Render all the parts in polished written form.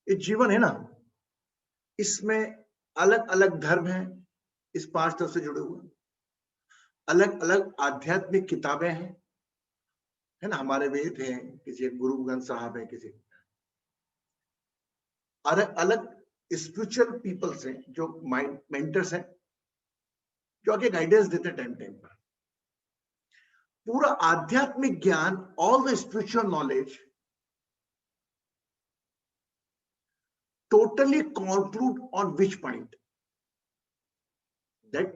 ये जीवन है ना, इसमें अलग अलग धर्म हैं, इस 5 तत्व से जुड़े हुए, अलग अलग आध्यात्मिक किताबें हैं, है ना, हमारे वेद हैं, किसी गुरु ग्रंथ साहब है, किसी अलग अलग स्पिरिचुअल पीपल्स हैं, जो मेंटर्स हैं, जो आगे गाइडेंस देते हैं टाइम टाइम पर। पूरा आध्यात्मिक ज्ञान, all the spiritual knowledge totally conclude on which point? That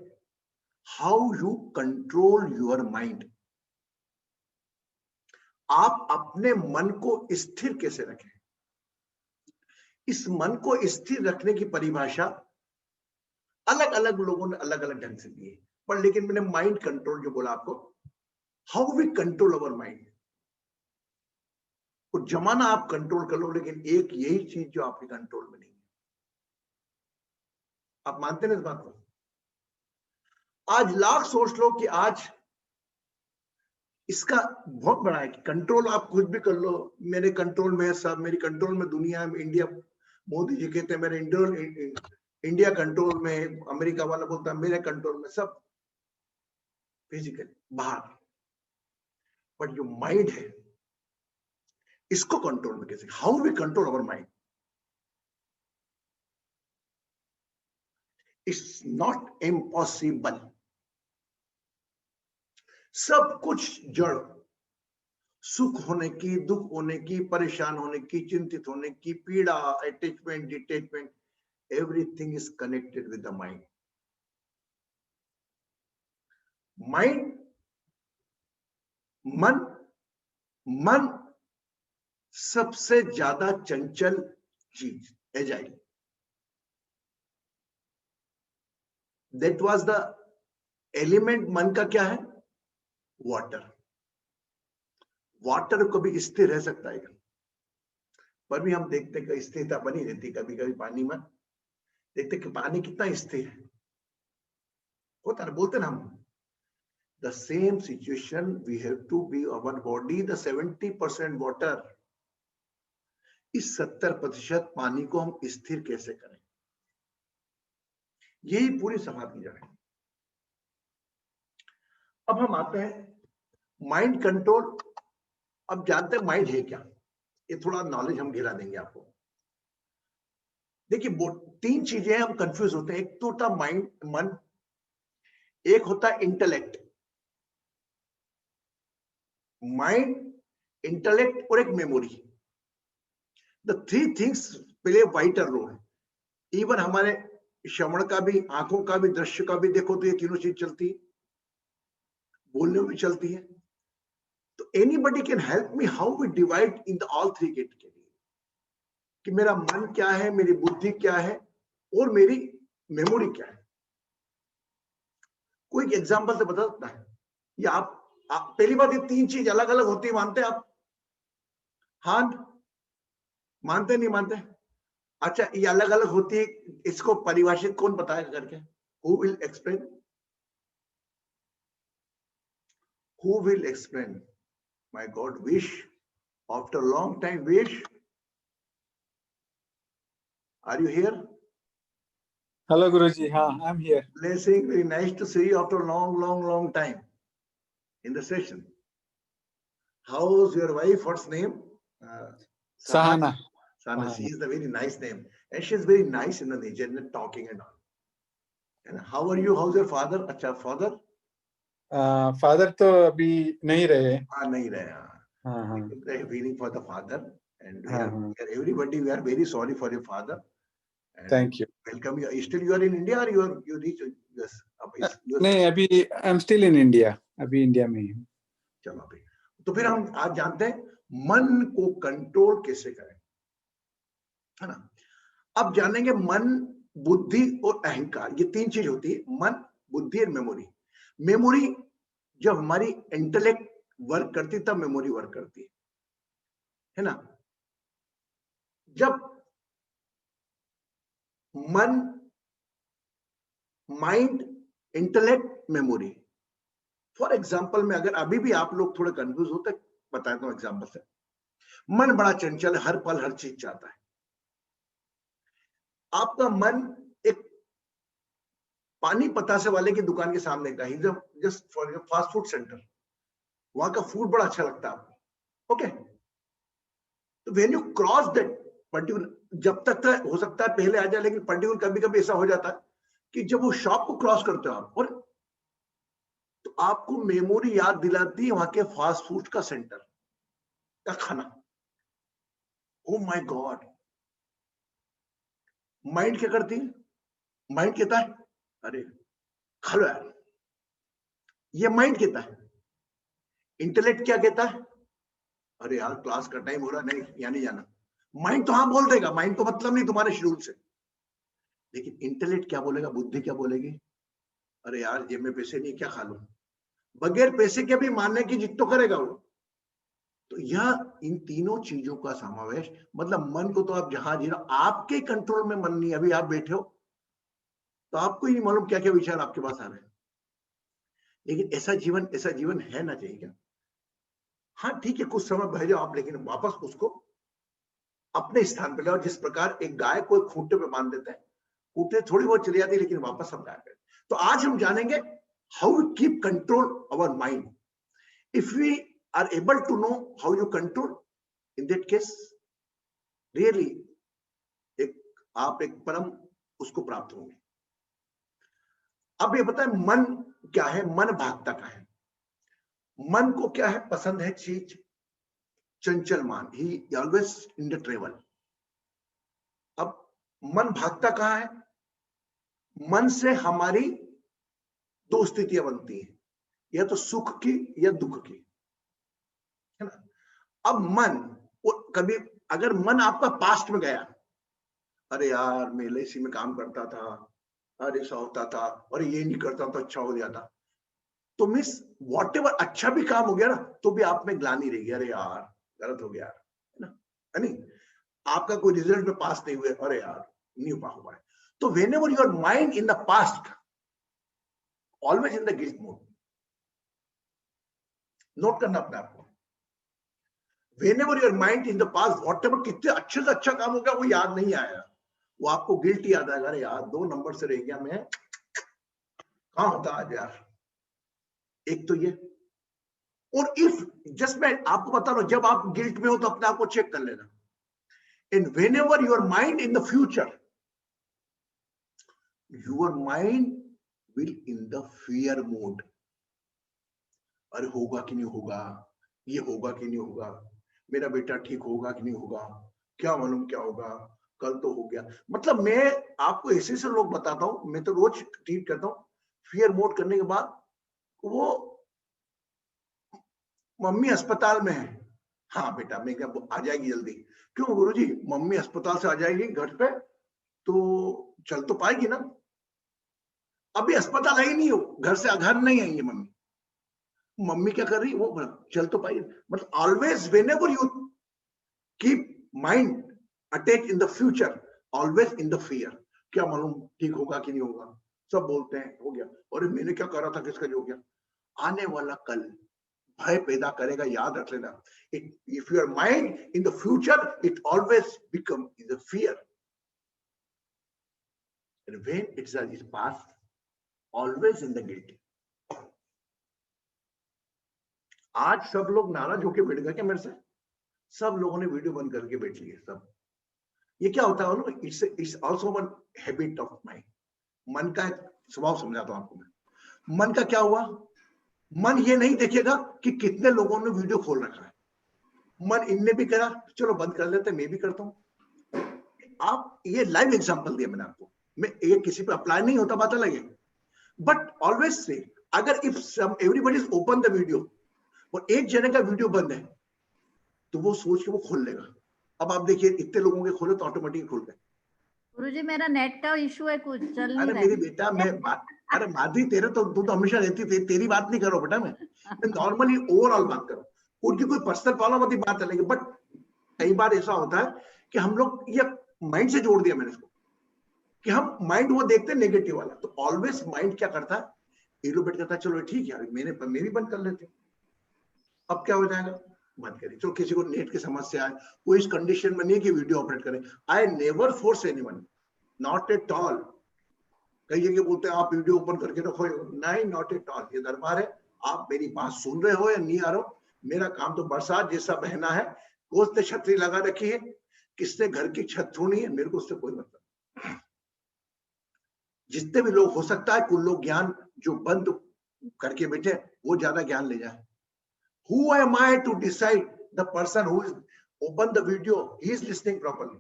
how you control your mind. आप अपने मन को स्थिर कैसे रखें? इस मन को स्थिर रखने की परिभाषा अलग अलग लोगों ने अलग अलग ढंग से दी है, पर लेकिन मैंने माइंड कंट्रोल जो बोला आपको, how we control our mind, वो जमाना आप कंट्रोल कर लो, लेकिन एक यही चीज जो आपके कंट्रोल में नहीं है। आप मानते हैं इस बात को? आज लाख सोच लो कि आज इसका बहुत बड़ा है कि कंट्रोल आप कुछ भी कर लो, मेरे कंट्रोल में है सब, मेरी कंट्रोल में दुनिया में, इंडिया, मोदी जी कहते हैं मेरे इंडिया कंट्रोल में, अमेरिका वाला बोलता है मेरे कंट्रोल में, सब फिजिकल बाहर। बट जो माइंड है, इसको कंट्रोल में कैसे, how we control our mind? It's not impossible. सब कुछ जड़, सुख होने की, दुख होने की, परेशान होने की, चिंतित होने की, पीड़ा, attachment, detachment, everything is connected with the mind. Mind, मन सबसे ज्यादा चंचल चीज, agile. That was the element. मन का क्या है? वाटर। वाटर कभी स्थिर रह सकता है, पर भी हम देखते कि स्थिरता बनी रहती। कभी कभी पानी में देखते कि पानी कितना स्थिर है, होता है, बोलते ना हम। The same situation we have to be our body, the 70% water, इस 70% पानी को हम स्थिर कैसे करें? यही पूरी सभा की जड़ है। अब हम आते हैं माइंड कंट्रोल। अब जानते हैं माइंड है क्या, ये थोड़ा नॉलेज हम गिरा देंगे आपको। देखिए 3 चीजें हम कंफ्यूज होते हैं। एक तो होता माइंड, मन, एक होता इंटेलेक्ट। माइंड, इंटेलेक्ट और एक memory, the 3 things play vital role. Even हमारे श्रवण का भी, आंखों का भी, दृश्य का भी देखो तो ये तीनों चीज चलती है, बोलने में भी चलती है। तो anybody can help me how we divide in the all 3 category, कि मेरा मन क्या है, मेरी बुद्धि क्या है और मेरी मेमोरी क्या है। कोई एग्जांपल से बता सकता है? या आप पहली बात, ये 3 चीज अलग अलग होती है, मानते हैं आप? हाँ, मानते नहीं मानते? अच्छा, ये अलग अलग होती है, इसको परिभाषित कौन बताएगा करके? Who will explain? Who will explain? My God, Vish, after a long time, Vish, are you here? Hello, Guruji. I'm here. Blessing, very nice to see you after a long time in the session. How's your wife? What's name? Sahana. Sahana, she is a very nice name. And she's very nice in the nature and talking and all. And how are you? How's your father? Acha, father? Father तो अभी नहीं रहे। नहीं रहे। They're waiting for the father. And everybody, we are very sorry for your father. And Thank you. Welcome. Still you are in India or you reach US? नहीं, अभी I'm still in India. अभी India में ही हूँ। चलो भाई, तो फिर हम आज जानते हैं मन को कंट्रोल कैसे करें, है ना। अब जानेंगे मन, बुद्धि और अहंकार, ये 3 चीज होती है, मन, बुद्धि और मेमोरी। मेमोरी जब हमारी इंटेलेक्ट वर्क करती तब मेमोरी वर्क करती है ना। जब मन, mind, intellect, memory. For example में अगर अभी भी आप लोग थोड़े कंफ्यूज होते, बताता हूं एग्जाम्पल से। मन बड़ा चंचल है, हर पल हर चीज चाहता है, आपका मन एक पानी पतासे वाले की दुकान के सामने का ही, just for fast food centre, वहां का फूड बड़ा अच्छा लगता है आपको, ओके। तो when you cross that particular, जब तक हो सकता है पहले आ जाए, लेकिन पर्टिकुलर कभी कभी ऐसा हो जाता है कि जब वो शॉप को क्रॉस करते हो आप, और तो आपको मेमोरी याद दिलाती है वहां के फास्ट फूड का सेंटर का खाना। ओ माय गॉड, माइंड क्या करती है? माइंड कहता है अरे खा लो यार, ये माइंड कहता है। इंटेलेक्ट क्या कहता है? अरे यार क्लास का टाइम हो रहा, नहीं यहाँ नहीं जाना। माइंड तो हाँ बोल देगा, माइंड को मतलब नहीं तुम्हारे शेड्यूल से, लेकिन इंटेलेक्ट क्या बोलेगा, बुद्धि क्या बोलेगी? अरे यार जेब में पैसे नहीं, क्या खा लूं? बगैर पैसे के भी मानने की जिद तो करेगा वो। तो यह इन तीनों चीजों का समावेश, मतलब मन को तो आप जहां जी रहे, आपके कंट्रोल में मन नहीं। अभी आप बैठे हो तो आपको ही नहीं मालूम क्या क्या विचार आपके पास आ रहे हैं, लेकिन ऐसा जीवन है ना, चाहिए क्या? हाँ ठीक है, कुछ समय बह जाओ आप, लेकिन वापस उसको अपने स्थान पे लाओ। जिस प्रकार एक गाय को एक खूंटे पे बांध देते हैं, खूंटे थोड़ी बहुत चली जाती है, लेकिन वापस हम गाय पे। तो आज हम जानेंगे how we keep control our mind. If we are able to know how you control, in that case really एक परम उसको प्राप्त होंगे। अब ये बताएं मन क्या है? मन भागता का है। मन को क्या है? पसंद है चीज, चंचल मान, ही ऑलवेज इन द ट्रेवल। अब मन भागता कहां है? मन से हमारी दो स्थितियां बनती हैं, या तो सुख की या दुख की, है ना। अब मन, कभी अगर मन आपका पास्ट में गया, अरे यार मैं एलआईसी में काम करता था, अरे ऐसा होता था, और ये नहीं करता तो अच्छा हो जाता, तो मिस वॉट एवर अच्छा भी काम हो गया ना, तो भी आप में ग्लानि रहेगी, अरे यार गलत हो गया, है ना, है नहीं। आपका कोई रिजल्ट में पास नहीं हुए, अरे यार नहीं हुआ है। तो when ever your mind in the past, always in the guilt mode. Note करना अपने आप को। When ever your mind in the past, what ever कितने अच्छे से अच्छा काम हो गया वो याद नहीं आया, वो आपको गिल्ट याद आएगा, अरे यार 2 नंबर से रह गया, मैं कहां होता आज यार। एक तो ये, और इफ जस्ट मैं आपको बता रहा हूं, जब आप गिल्ट में हो तो अपने आप को चेक कर लेना। And when ever your mind in the future, your mind will in the fear mode. अरे होगा कि नहीं होगा, ये होगा कि नहीं होगा, मेरा बेटा ठीक होगा कि नहीं होगा, क्या मालूम क्या होगा, कल तो हो गया। मतलब मैं आपको ऐसे से लोग बताता हूं, मैं तो रोज ट्रीट करता हूं, फियर मोड करने के बाद वो मम्मी अस्पताल में है, हाँ बेटा मैं क्या आ जाएगी जल्दी। क्यों गुरुजी? मम्मी अस्पताल से आ जाएगी घर पे तो चल तो पाएगी ना, अभी अस्पताल आई नहीं हो, घर नहीं आई है मम्मी। मम्मी क्या कर रही, वो चल तो पाएगी। मतलब always when ever you keep mind attach in the future, always in the fear, क्या मालूम ठीक होगा कि नहीं होगा। सब बोलते हैं हो गया, और मैंने क्या करा था, किसका जो हो गया। आने वाला कल भय पैदा करेगा, याद रख लेना। If your mind in the future, it always become in the fear, and when it's past, always in the guilt। आज सब लोग नाराज होके बैठ गए क्या मेरे से? सब लोगों ने वीडियो बंद करके बैठ लिए सब। ये क्या होता है? It's also one habit of mind. मन का एक स्वभाव समझाता हूं आपको मैं। मन का क्या हुआ? मन ये नहीं देखेगा कि कितने लोगों ने वीडियो खोल रखा है। मन इनने भी करा, चलो बंद कर लेते, मैं भी करता हूं। आप ये लाइव एग्जांपल दिया मैंने आपको, मैं ये किसी पे अप्लाई नहीं होता, बात अलग है, बट ऑलवेज से अगर if everybody is open the video और एक जने का वीडियो बंद है, तो वो सोच के वो खोल लेगा। अब आप देखिए इतने लोगों के खोले तो ऑटोमेटिक खोल गए। गुरुजी मेरा नेट का इशू है, कुछ चल नहीं अरे रहा मेरी है। बेटा मैं अरे माधवी तेरे तो तू तो हमेशा रहती थी, तेरी बात नहीं करो बेटा, मैं नॉर्मली ओवरऑल बात करो। उनकी कोई पर्सनल प्रॉब्लम होती बात अलग है, बट कई बार ऐसा होता है कि हम लोग ये माइंड से जोड़ दिया मैंने इसको, कि हम माइंड वो देखते हैं नेगेटिव वाला। तो ऑलवेज माइंड क्या करता है, इलोबेट करता है, चलो ठीक है मैं भी बंद कर लेते। अब क्या हो जाएगा, बंद करिए। तो किसी को नेट की समस्या है, वो इस कंडीशन में नहीं कि वीडियो ऑपरेट करें। I never force anyone, not at all. कई जगह बोलते हैं आप वीडियो ओपन करके रखो, नहीं, नॉट एट ऑल। ये दरबार है, आप मेरी बात सुन रहे हो या नहीं आ रहे हो, मेरा काम तो बरसात जैसा बहना है। उसने छतरी लगा रखी है, किसने घर की छत छोड़ी है, मेरे को उससे कोई मतलब। जितने भी लोग हो सकता है कुछ लोग ज्ञान जो बंद करके बैठे वो ज्यादा ज्ञान ले जाए। Who am I to decide the person who is open the video, he is listening properly?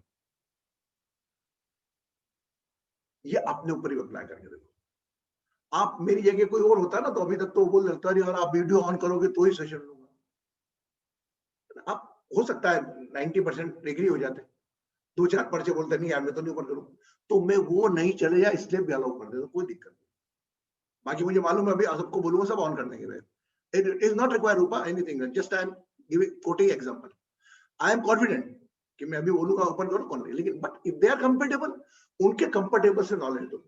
ये अपने ऊपर ही अप्लाई करके देखो। आप मेरी जगह कोई और होता ना तो अभी तक तो बोल देता है यार आप वीडियो ऑन करोगे तो ही सेशन लूंगा। आप हो सकता है 90% एग्री हो जाते, 2-4 पर्चे बोलते नहीं यार मैं तो नहीं ओपन करूँ, तो मैं वो नहीं चलेगा इसलिए भी अलाउ कर देता, कोई दिक्कत नहीं। बाकी मुझे मालूम है अभी सबको बोलूंगा सब ऑन कर देंगे। It is not required Rupa anything, just I am giving quoting example. I am confident कि मैं अभी बोलूंगा ओपन करो कौन नहीं, लेकिन but if they are comfortable, उनके कंफर्टेबल से नॉलेज दो,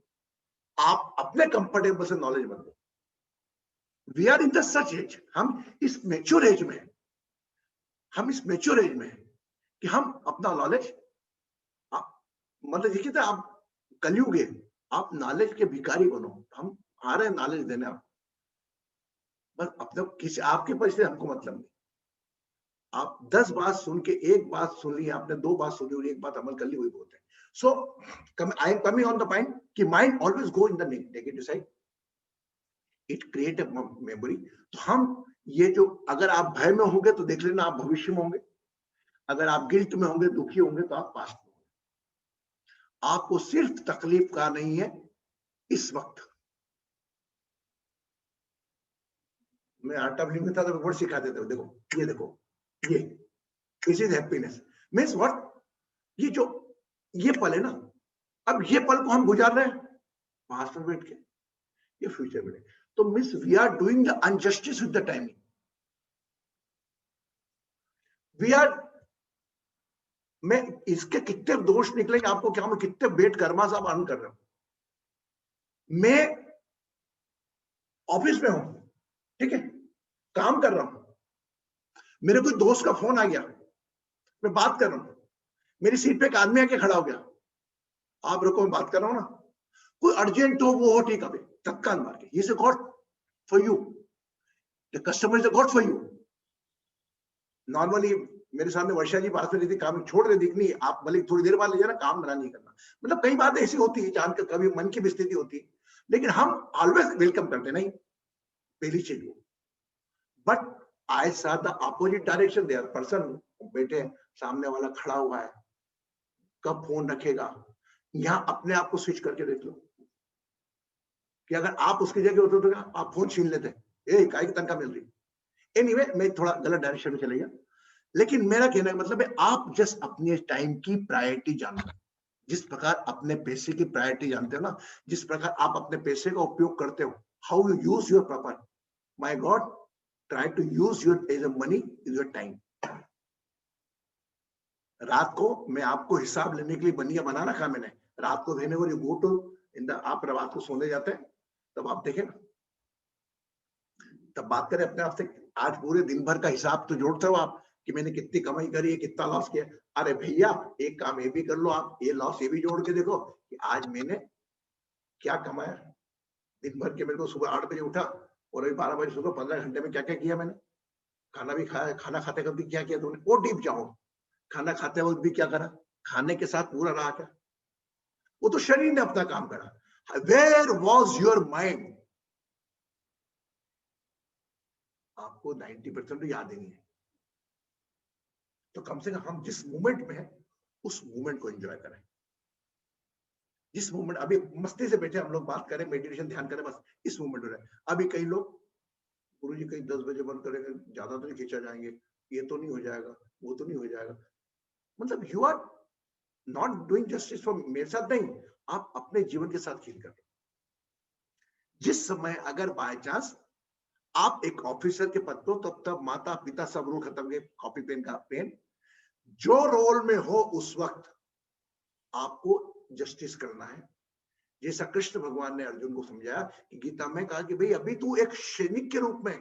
आप अपने कंफर्टेबल से नॉलेज मत दो। We are in the such age, हम इस मैच्योर एज में, हम इस मैच्योर एज में कि हम अपना नॉलेज, मतलब देखिए तो आप कलयुग है, आप नॉलेज के भिखारी बनो, हम आ रहे हैं नॉलेज देने, आप बस अपने किसी आपके परिचय हमको मतलब नहीं। आप 10 बात सुन के एक बात सुन ली आपने, 2 बात सुनी और एक बात अमल कर ली, वही बहुत है। So I am coming on the point कि mind always go in the negative side, it create a memory. तो हम ये जो, अगर आप भय में होंगे तो देख लेना आप भविष्य में होंगे, अगर आप गिल्ट में होंगे, दुखी होंगे तो आप पास्ट में होंगे। आपको सिर्फ तकलीफ का नहीं है इस वक्त। मैं आटा में था तो वर्ड सिखा देते हो, देखो ये देखो, ये this is happiness means what, ये जो ये पल है ना, अब ये पल को हम गुजार रहे हैं पास्ट में बैठ के, ये फ्यूचर में। तो means we are doing the injustice with the timing, we are, मैं इसके कितने दोष निकलेंगे आपको क्या, मैं कितने बेट कर्मा साहब अर्न कर रहा हूं। मैं ऑफिस में हूं, ठीक है, काम कर रहा हूं, मेरे कोई दोस्त का फोन आ गया, मैं बात कर रहा हूं, मेरी सीट पे एक आदमी आके खड़ा हो गया, आप रुको मैं बात कर रहा हूं ना, कोई अर्जेंट हो वो हो, ठीक है, तत्काल मार के, ये God for you, the customer is God for you. Normally मेरे सामने वर्षा जी बात रही थी, काम छोड़ रहे दिख नहीं, आप भले थोड़ी देर बाद ले जाना, काम बना नहीं करना, मतलब कई बातें ऐसी होती है जानकर कभी मन की भी स्थिति होती है, लेकिन हम ऑलवेज वेलकम करते नहीं, पहली चीज वो। But I saw the opposite direction, their person बैठे, सामने वाला खड़ा हुआ है, कब फोन रखेगा, यहां अपने आप को स्विच करके देख लो कि अगर आप उसकी जगह होते तो आप फोन छीन लेते, काय की तनख्वाह मिल रही। एनीवे मैं थोड़ा गलत डायरेक्शन में चले गया, लेकिन मेरा कहने का मतलब है आप जस्ट अपने टाइम की प्रायोरिटी जानो, जिस प्रकार अपने पैसे की प्रायोरिटी जानते हो ना, जिस प्रकार आप अपने पैसे का उपयोग करते हो, how you use your proper, my god, try to use your as a money is your time. रात को मैं आपको हिसाब लेने के लिए बनिया बना रखा मैंने, रात को रहने वाली गो टू इन द, आप रात को सोने जाते हैं तब आप देखें ना, तब बात करें अपने आप से, आज पूरे दिन भर का हिसाब तो जोड़ते हो आप कि मैंने कितनी कमाई करी है, कितना लॉस किया। अरे भैया एक काम ये भी कर लो आप, ये लॉस ये भी जोड़ के देखो कि आज मैंने क्या कमाया दिन भर के। मेरे को सुबह 8 बजे उठा और अभी 12 बजे सुबह 15 घंटे में क्या क्या किया मैंने, खाना भी खाया, खाना खाते वक्त भी क्या किया तुमने, वो डीप जाओ, खाना खाते वक्त भी क्या करा, खाने के साथ पूरा रहा क्या, वो तो शरीर ने अपना काम करा। वेयर वॉज योर माइंड, आपको 90% तो याद ही नहीं है। तो कम से कम हम जिस मोमेंट में है उस मोमेंट को एंजॉय करें, जिस मोमेंट अभी मस्ती से बैठे हम लोग बात करें, मेडिटेशन ध्यान करें, बस इस मोमेंट में। अभी कई लोग गुरुजी कहीं 10 बजे बंद करेंगे, ज्यादा तो नहीं खींचा जाएंगे, ये तो नहीं हो जाएगा, वो तो नहीं हो जाएगा, मतलब you are not doing justice for, मेरे साथ नहीं, आप अपने जीवन के साथ खेल कर रहे हो। जिस समय अगर बाय चांस आप एक ऑफिसर के पद पर, तब माता पिता सब रूल खत्म गए, कॉपी पेन का पेन, जो रोल में हो उस वक्त आपको जस्टिस करना है। जैसा कृष्ण भगवान ने अर्जुन को समझाया कि गीता में कहा कि भाई अभी तू एक सैनिक के रूप में,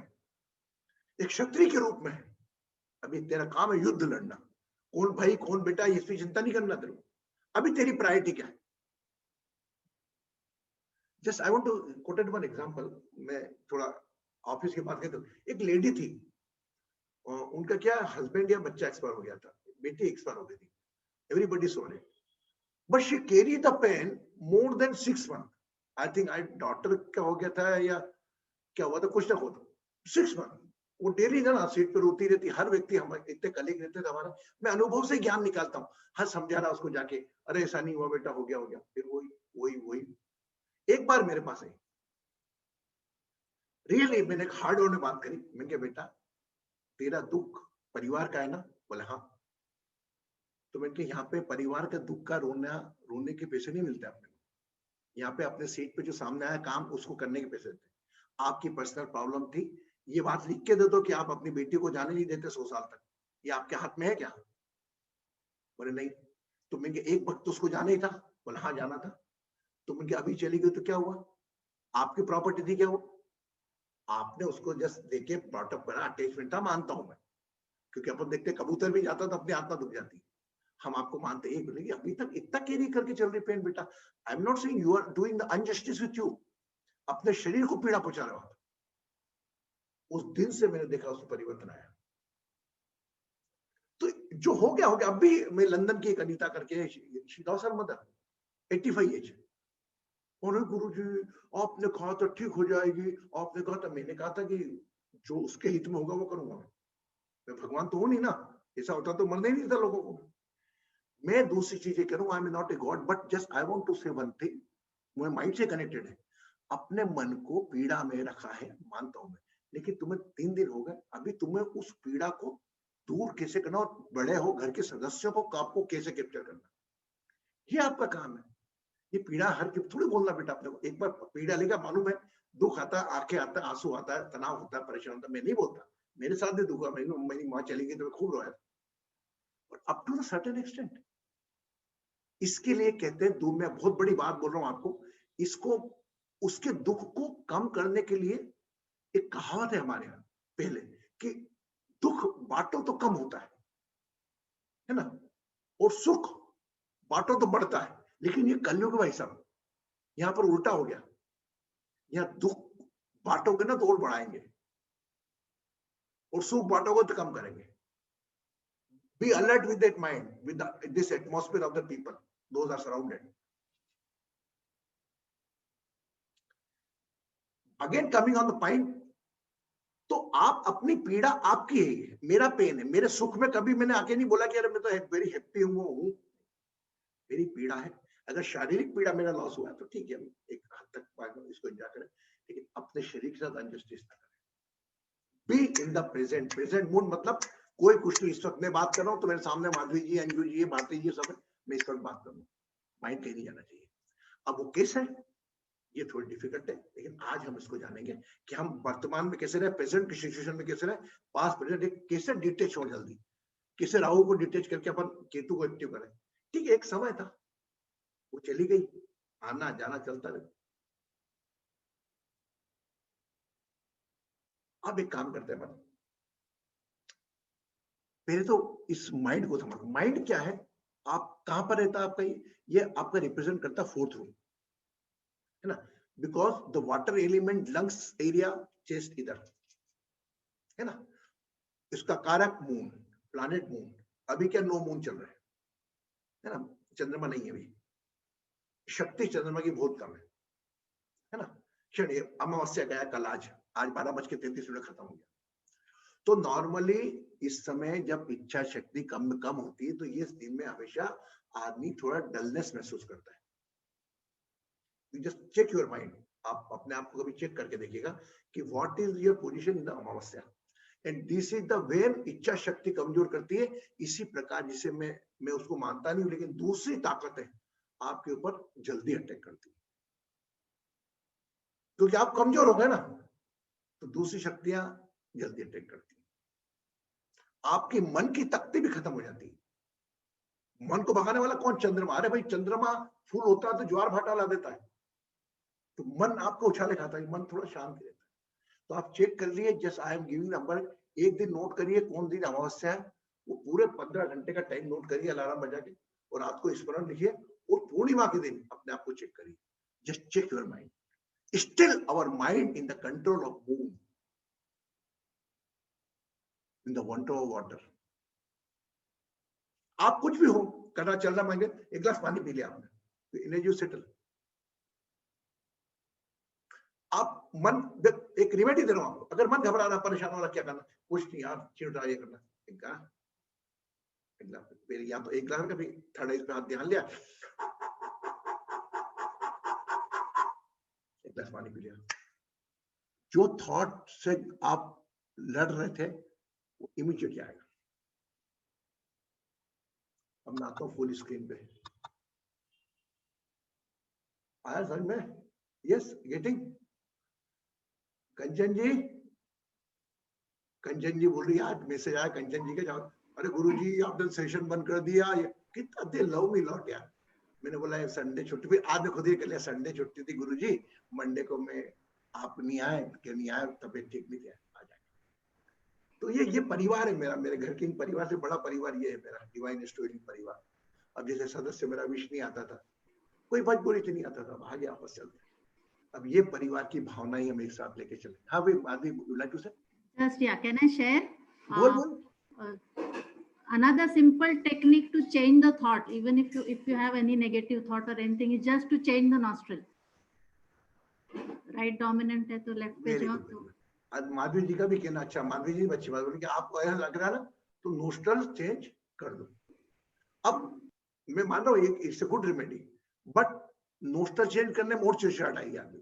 एक क्षत्रिय के रूप में है, अभी तेरा काम है युद्ध लड़ना, कौन भाई कौन बेटा इसकी चिंता नहीं करना तेरे को, अभी तेरी प्रायोरिटी क्या है, just I want to quoted one example. मैं थोड़ा ऑफिस की बात करता हूँ। एक लेडी थी, उनका क्या हस्बैंड या बच्चा एक्सपायर हो गया था, बेटी एक्सपायर हो गई थी, everybody saw it, but she carry the pain more than 6 month. I think I daughter का हो गया था या क्या हुआ था, कुछ ना हो तो 6 मंथ वो डेली ना सीट पे रोती रहती। हर व्यक्ति, हम इतने कलीग रहते थे हमारा, मैं अनुभव से ज्ञान निकालता हूँ, हर समझा रहा उसको जाके, अरे ऐसा नहीं हुआ बेटा, हो गया, फिर वही वही वही। एक बार मेरे पास आई, रियली मैंने एक हार्ड वर्ड में बात करी। मैंने कहा बेटा तेरा दुख परिवार का है ना? बोले हाँ। तो मैंने कहा यहाँ पे परिवार का दुख का रोने के पैसे नहीं मिलते अपने को, यहाँ पे अपने सीट पे जो सामने आया काम उसको करने के पैसे देते। आपकी पर्सनल प्रॉब्लम थी, ये बात लिख के दे दो कि आप अपनी बेटी को जाने नहीं देते 100 साल तक, ये आपके हाथ में है क्या? बोले नहीं। तो मैंने एक वक्त तो उसको जाना ही था। बोले हाँ जाना था। तो मैंने अभी चली गई तो क्या हुआ? आपकी प्रॉपर्टी थी क्या वो? आपने उसको जस्ट देके ब्रॉटअप करा, अटैचमेंट था, मानता हूं मैं, क्योंकि अपन देखते कबूतर भी जाता तो अपनी आत्मा दुख जाती। हम आपको मानते एक बोलेगी अभी तक इतना कैरी करके चल रही पेन बेटा। I am not saying you are doing the injustice with you, अपने शरीर को पीड़ा पहुंचा रहे हो आप। उस दिन से मैंने देखा उसमें परिवर्तन आया। तो जो हो गया। अब भी मैं लंदन की एक अनीता करके, she lost her mother 85 age. अरे गुरुजी आपने कहा था ठीक हो जाएगी, आपने कहा था। मैंने कहा था कि जो उसके हित में होगा वो करूंगा मैं भगवान तो हूं नहीं ना, ऐसा होता तो मरने ही नहीं था लोगों को। मैं दूसरी चीजें करूं, I am not a god, but just I want to say one thing, मैं माइंड से कनेक्टेड है। अपने मन को पीड़ा में रखा है, मानता हूं मैं, लेकिन तुम्हें 3 दिन हो गए, अभी तुम्हें उस पीड़ा को दूर कैसे करना, और बड़े हो घर के सदस्यों को आपको कैसे कैप्चर करना, ये आपका काम है। ये पीड़ा हर की थोड़ी बोलना बेटा अपने को, एक बार पीड़ा लेगा मालूम है, दुख आता है, आंखें आता है, आंसू आता है, तनाव होता है, परेशान होता है, मैं नहीं बोलता, मेरे साथ भी दुख हुआ, मेरी माँ चली गई तो मैं खूब रोया, but up to the certain extent. इसके लिए कहते हैं, मैं बहुत बड़ी बात बोल रहा हूं आपको, इसको उसके दुख को कम करने के लिए एक कहावत है हमारे यहाँ पहले कि दुख बांटो तो कम होता है ना, और सुख बांटो तो बढ़ता है। लेकिन ये कलयुग का हिसाब, यहाँ पर उल्टा हो गया, यहाँ दुख बांटोगे ना तो और बढ़ाएंगे, और सुख बांटोगे तो कम करेंगे। Be alert with that mind, with this atmosphere of the people, those are surrounded. Again coming on the point, तो आप अपनी पीड़ा आपकी है, मेरा पेन है, मेरे सुख में कभी मैंने आके नहीं बोला कि अरे मैं तो वेरी हैप्पी हूँ, मेरी पीड़ा है। अगर शारीरिक पीड़ा मेरा लॉस हुआ है तो ठीक है, एक हद तक इसको एंजॉय करें, लेकिन अपने शरीर के साथ अनजस्टिस ना करें। Be in the present, present mood मतलब कोई कुछ नहीं, इस वक्त मैं बात कर रहा हूँ तो मेरे सामने माधवी जी, अंजू जी, भारती जी सब है, मैं इस वक्त बात कर रहा हूँ, माइंड कहीं नहीं जाना चाहिए। अब वो कैसे है, ये थोड़ी डिफिकल्ट है, लेकिन आज हम इसको जानेंगे कि हम वर्तमान में कैसे रहे, प्रेजेंट की सिचुएशन में कैसे रहे, पास्ट प्रेजेंट कैसे डिटेच हो जल्दी, कैसे राहु को डिटेच करके अपन केतु को एक्टिव करें। ठीक है, एक समय था, वो चली गई, आना जाना चलता रहे। अब एक काम करते हैं, पहले तो इस माइंड को समझो, माइंड क्या है, आप कहां पर रहता है आपका, ये आपका रिप्रेजेंट करता है 4th रूम, है ना, because the water element lungs area chest इधर है ना, इसका कारक मून, प्लैनेट मून, अभी क्या 9 मून चल रहे है ना, चंद्रमा नहीं है अभी, शक्ति चंद्रमा की बहुत कम है ना, शनि अमावस्या गया कल, आज 12:33 खत्म हो गया। तो नॉर्मली इस समय जब इच्छा शक्ति कम होती है तो ये दिन में हमेशा आदमी थोड़ा डलनेस महसूस करता है। You just check your mind, आप अपने आप को कभी चेक करके देखिएगा कि what is your position in the amavasya, and this is the when इच्छा शक्ति कमजोर करती है। इसी प्रकार जिसे मैं उसको मानता नहीं हूं, लेकिन दूसरी ताकतें आपके ऊपर जल्दी अटैक करती है, क्योंकि आप कमजोर हो गए ना, तो दूसरी शक्तियां जल्दी अटैक करती है। आपकी मन की ताकत भी खत्म हो जाती है। मन को भगाने वाला कौन? चंद्रमा। अरे भाई चंद्रमा फुल होता है तो ज्वार भाटा ला देता है, तो मन आपको उछाले खाता है, मन थोड़ा शांत रहता है। तो आप चेक कर लिए, just I am giving number, एक दिन नोट करिए कौन दिन अमावस्या है, वो पूरे 15 घंटे का टाइम नोट करिए अलार्म बजा के, और रात को स्मरण लिखिए, और पूर्णिमा के दिन अपने आप को चेक करिए, just check your mind, Still our mind in the control of moon, in the wonder of water. आप कुछ भी हो करना चल रहा मांगे, एक गिलास पानी पी लिया आपने, एनर्जी सेटल। आप मन, एक रिमेडी दे रहा हूं आपको, अगर मन घबरा रहा, परेशान हो रहा, क्या करना? कुछ नहीं यार, चिढ़ा ये करना, एक गिलास, या तो एक गिलास कभी थर्ड आइज पे हाथ ध्यान लिया, एक गिलास पानी पी लिया। जो थॉट से आप लड़ रहे थे वो इमीडिएट आएगा। अब मैं आता हूं फुल स्क्रीन पे, आया समझ में? Yes, getting? कंचन जी बोल रही है, आज मैसेज आया कंचन जी के, जाओ, अरे गुरुजी आपने सेशन बंद कर दिया, कितना दे लव मी लॉट यार। मैंने बोला संडे छुट्टी, फिर आज मैं खुद ही कर लिया, संडे छुट्टी थी गुरुजी, मंडे को मैं आप नहीं आए, क्यों नहीं आए, तबीयत ठीक नहीं थी, आ जाए। तो ये परिवार है मेरा, मेरे घर के परिवार से बड़ा परिवार ये है मेरा, डिवाइन स्टोरी परिवार। अब जैसे सदस्य मेरा विश नहीं आता था, कोई मजबूरी से नहीं आता था, आगे आपस चलते। अब ये परिवार की भावना ही हम एक साथ लेके चले। हाँ भाई, Madhavi, would you like to say? Just yeah, can I share? बोल। Another simple technique to change the thought, even if you have any negative thought or anything, is just to change the nostril. Right dominant है तो left पे जाओ तो। आज माधवी जी का भी कहना अच्छा, माधवी जी अच्छी बात बोली कि आपको ऐसा लग रहा है ना, तो नोस्ट्रल चेंज कर दो। अब मैं मान रहा हूँ it's a good remedy, but nostril change करने में और चिड़चिड़ाहट आएगी आदमी,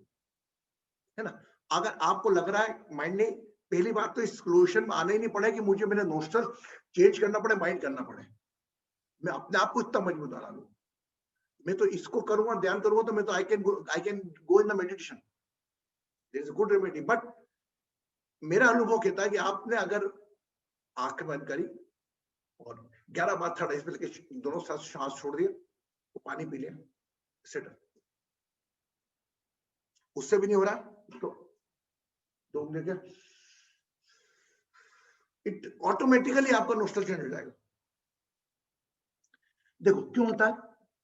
है ना? अगर आपको लग रहा है माइंड ने, पहली बात तो इस सोल्यूशन में आने ही नहीं पड़े कि मुझे मेरे नोस्ट्रल चेंज करना पड़े, माइंड करना पड़े। मैं अपने आप को इतना मजबूत बना लूं, मैं तो इसको करूंगा, ध्यान करूंगा, तो मैं तो I can go in the meditation, there is a good remedy. But मेरा अनुभव कहता है कि आपने अगर आंखें बंद करी और 11 बार थर्ड आइज पे लेके दोनों साथ सांस छोड़ दिया, वो पानी पी लिया, सेटल, उससे भी नहीं हो रहा तो इट ऑटोमेटिकली आपका नोस्ट्रल चेंज हो जाएगा। देखो क्यों होता है,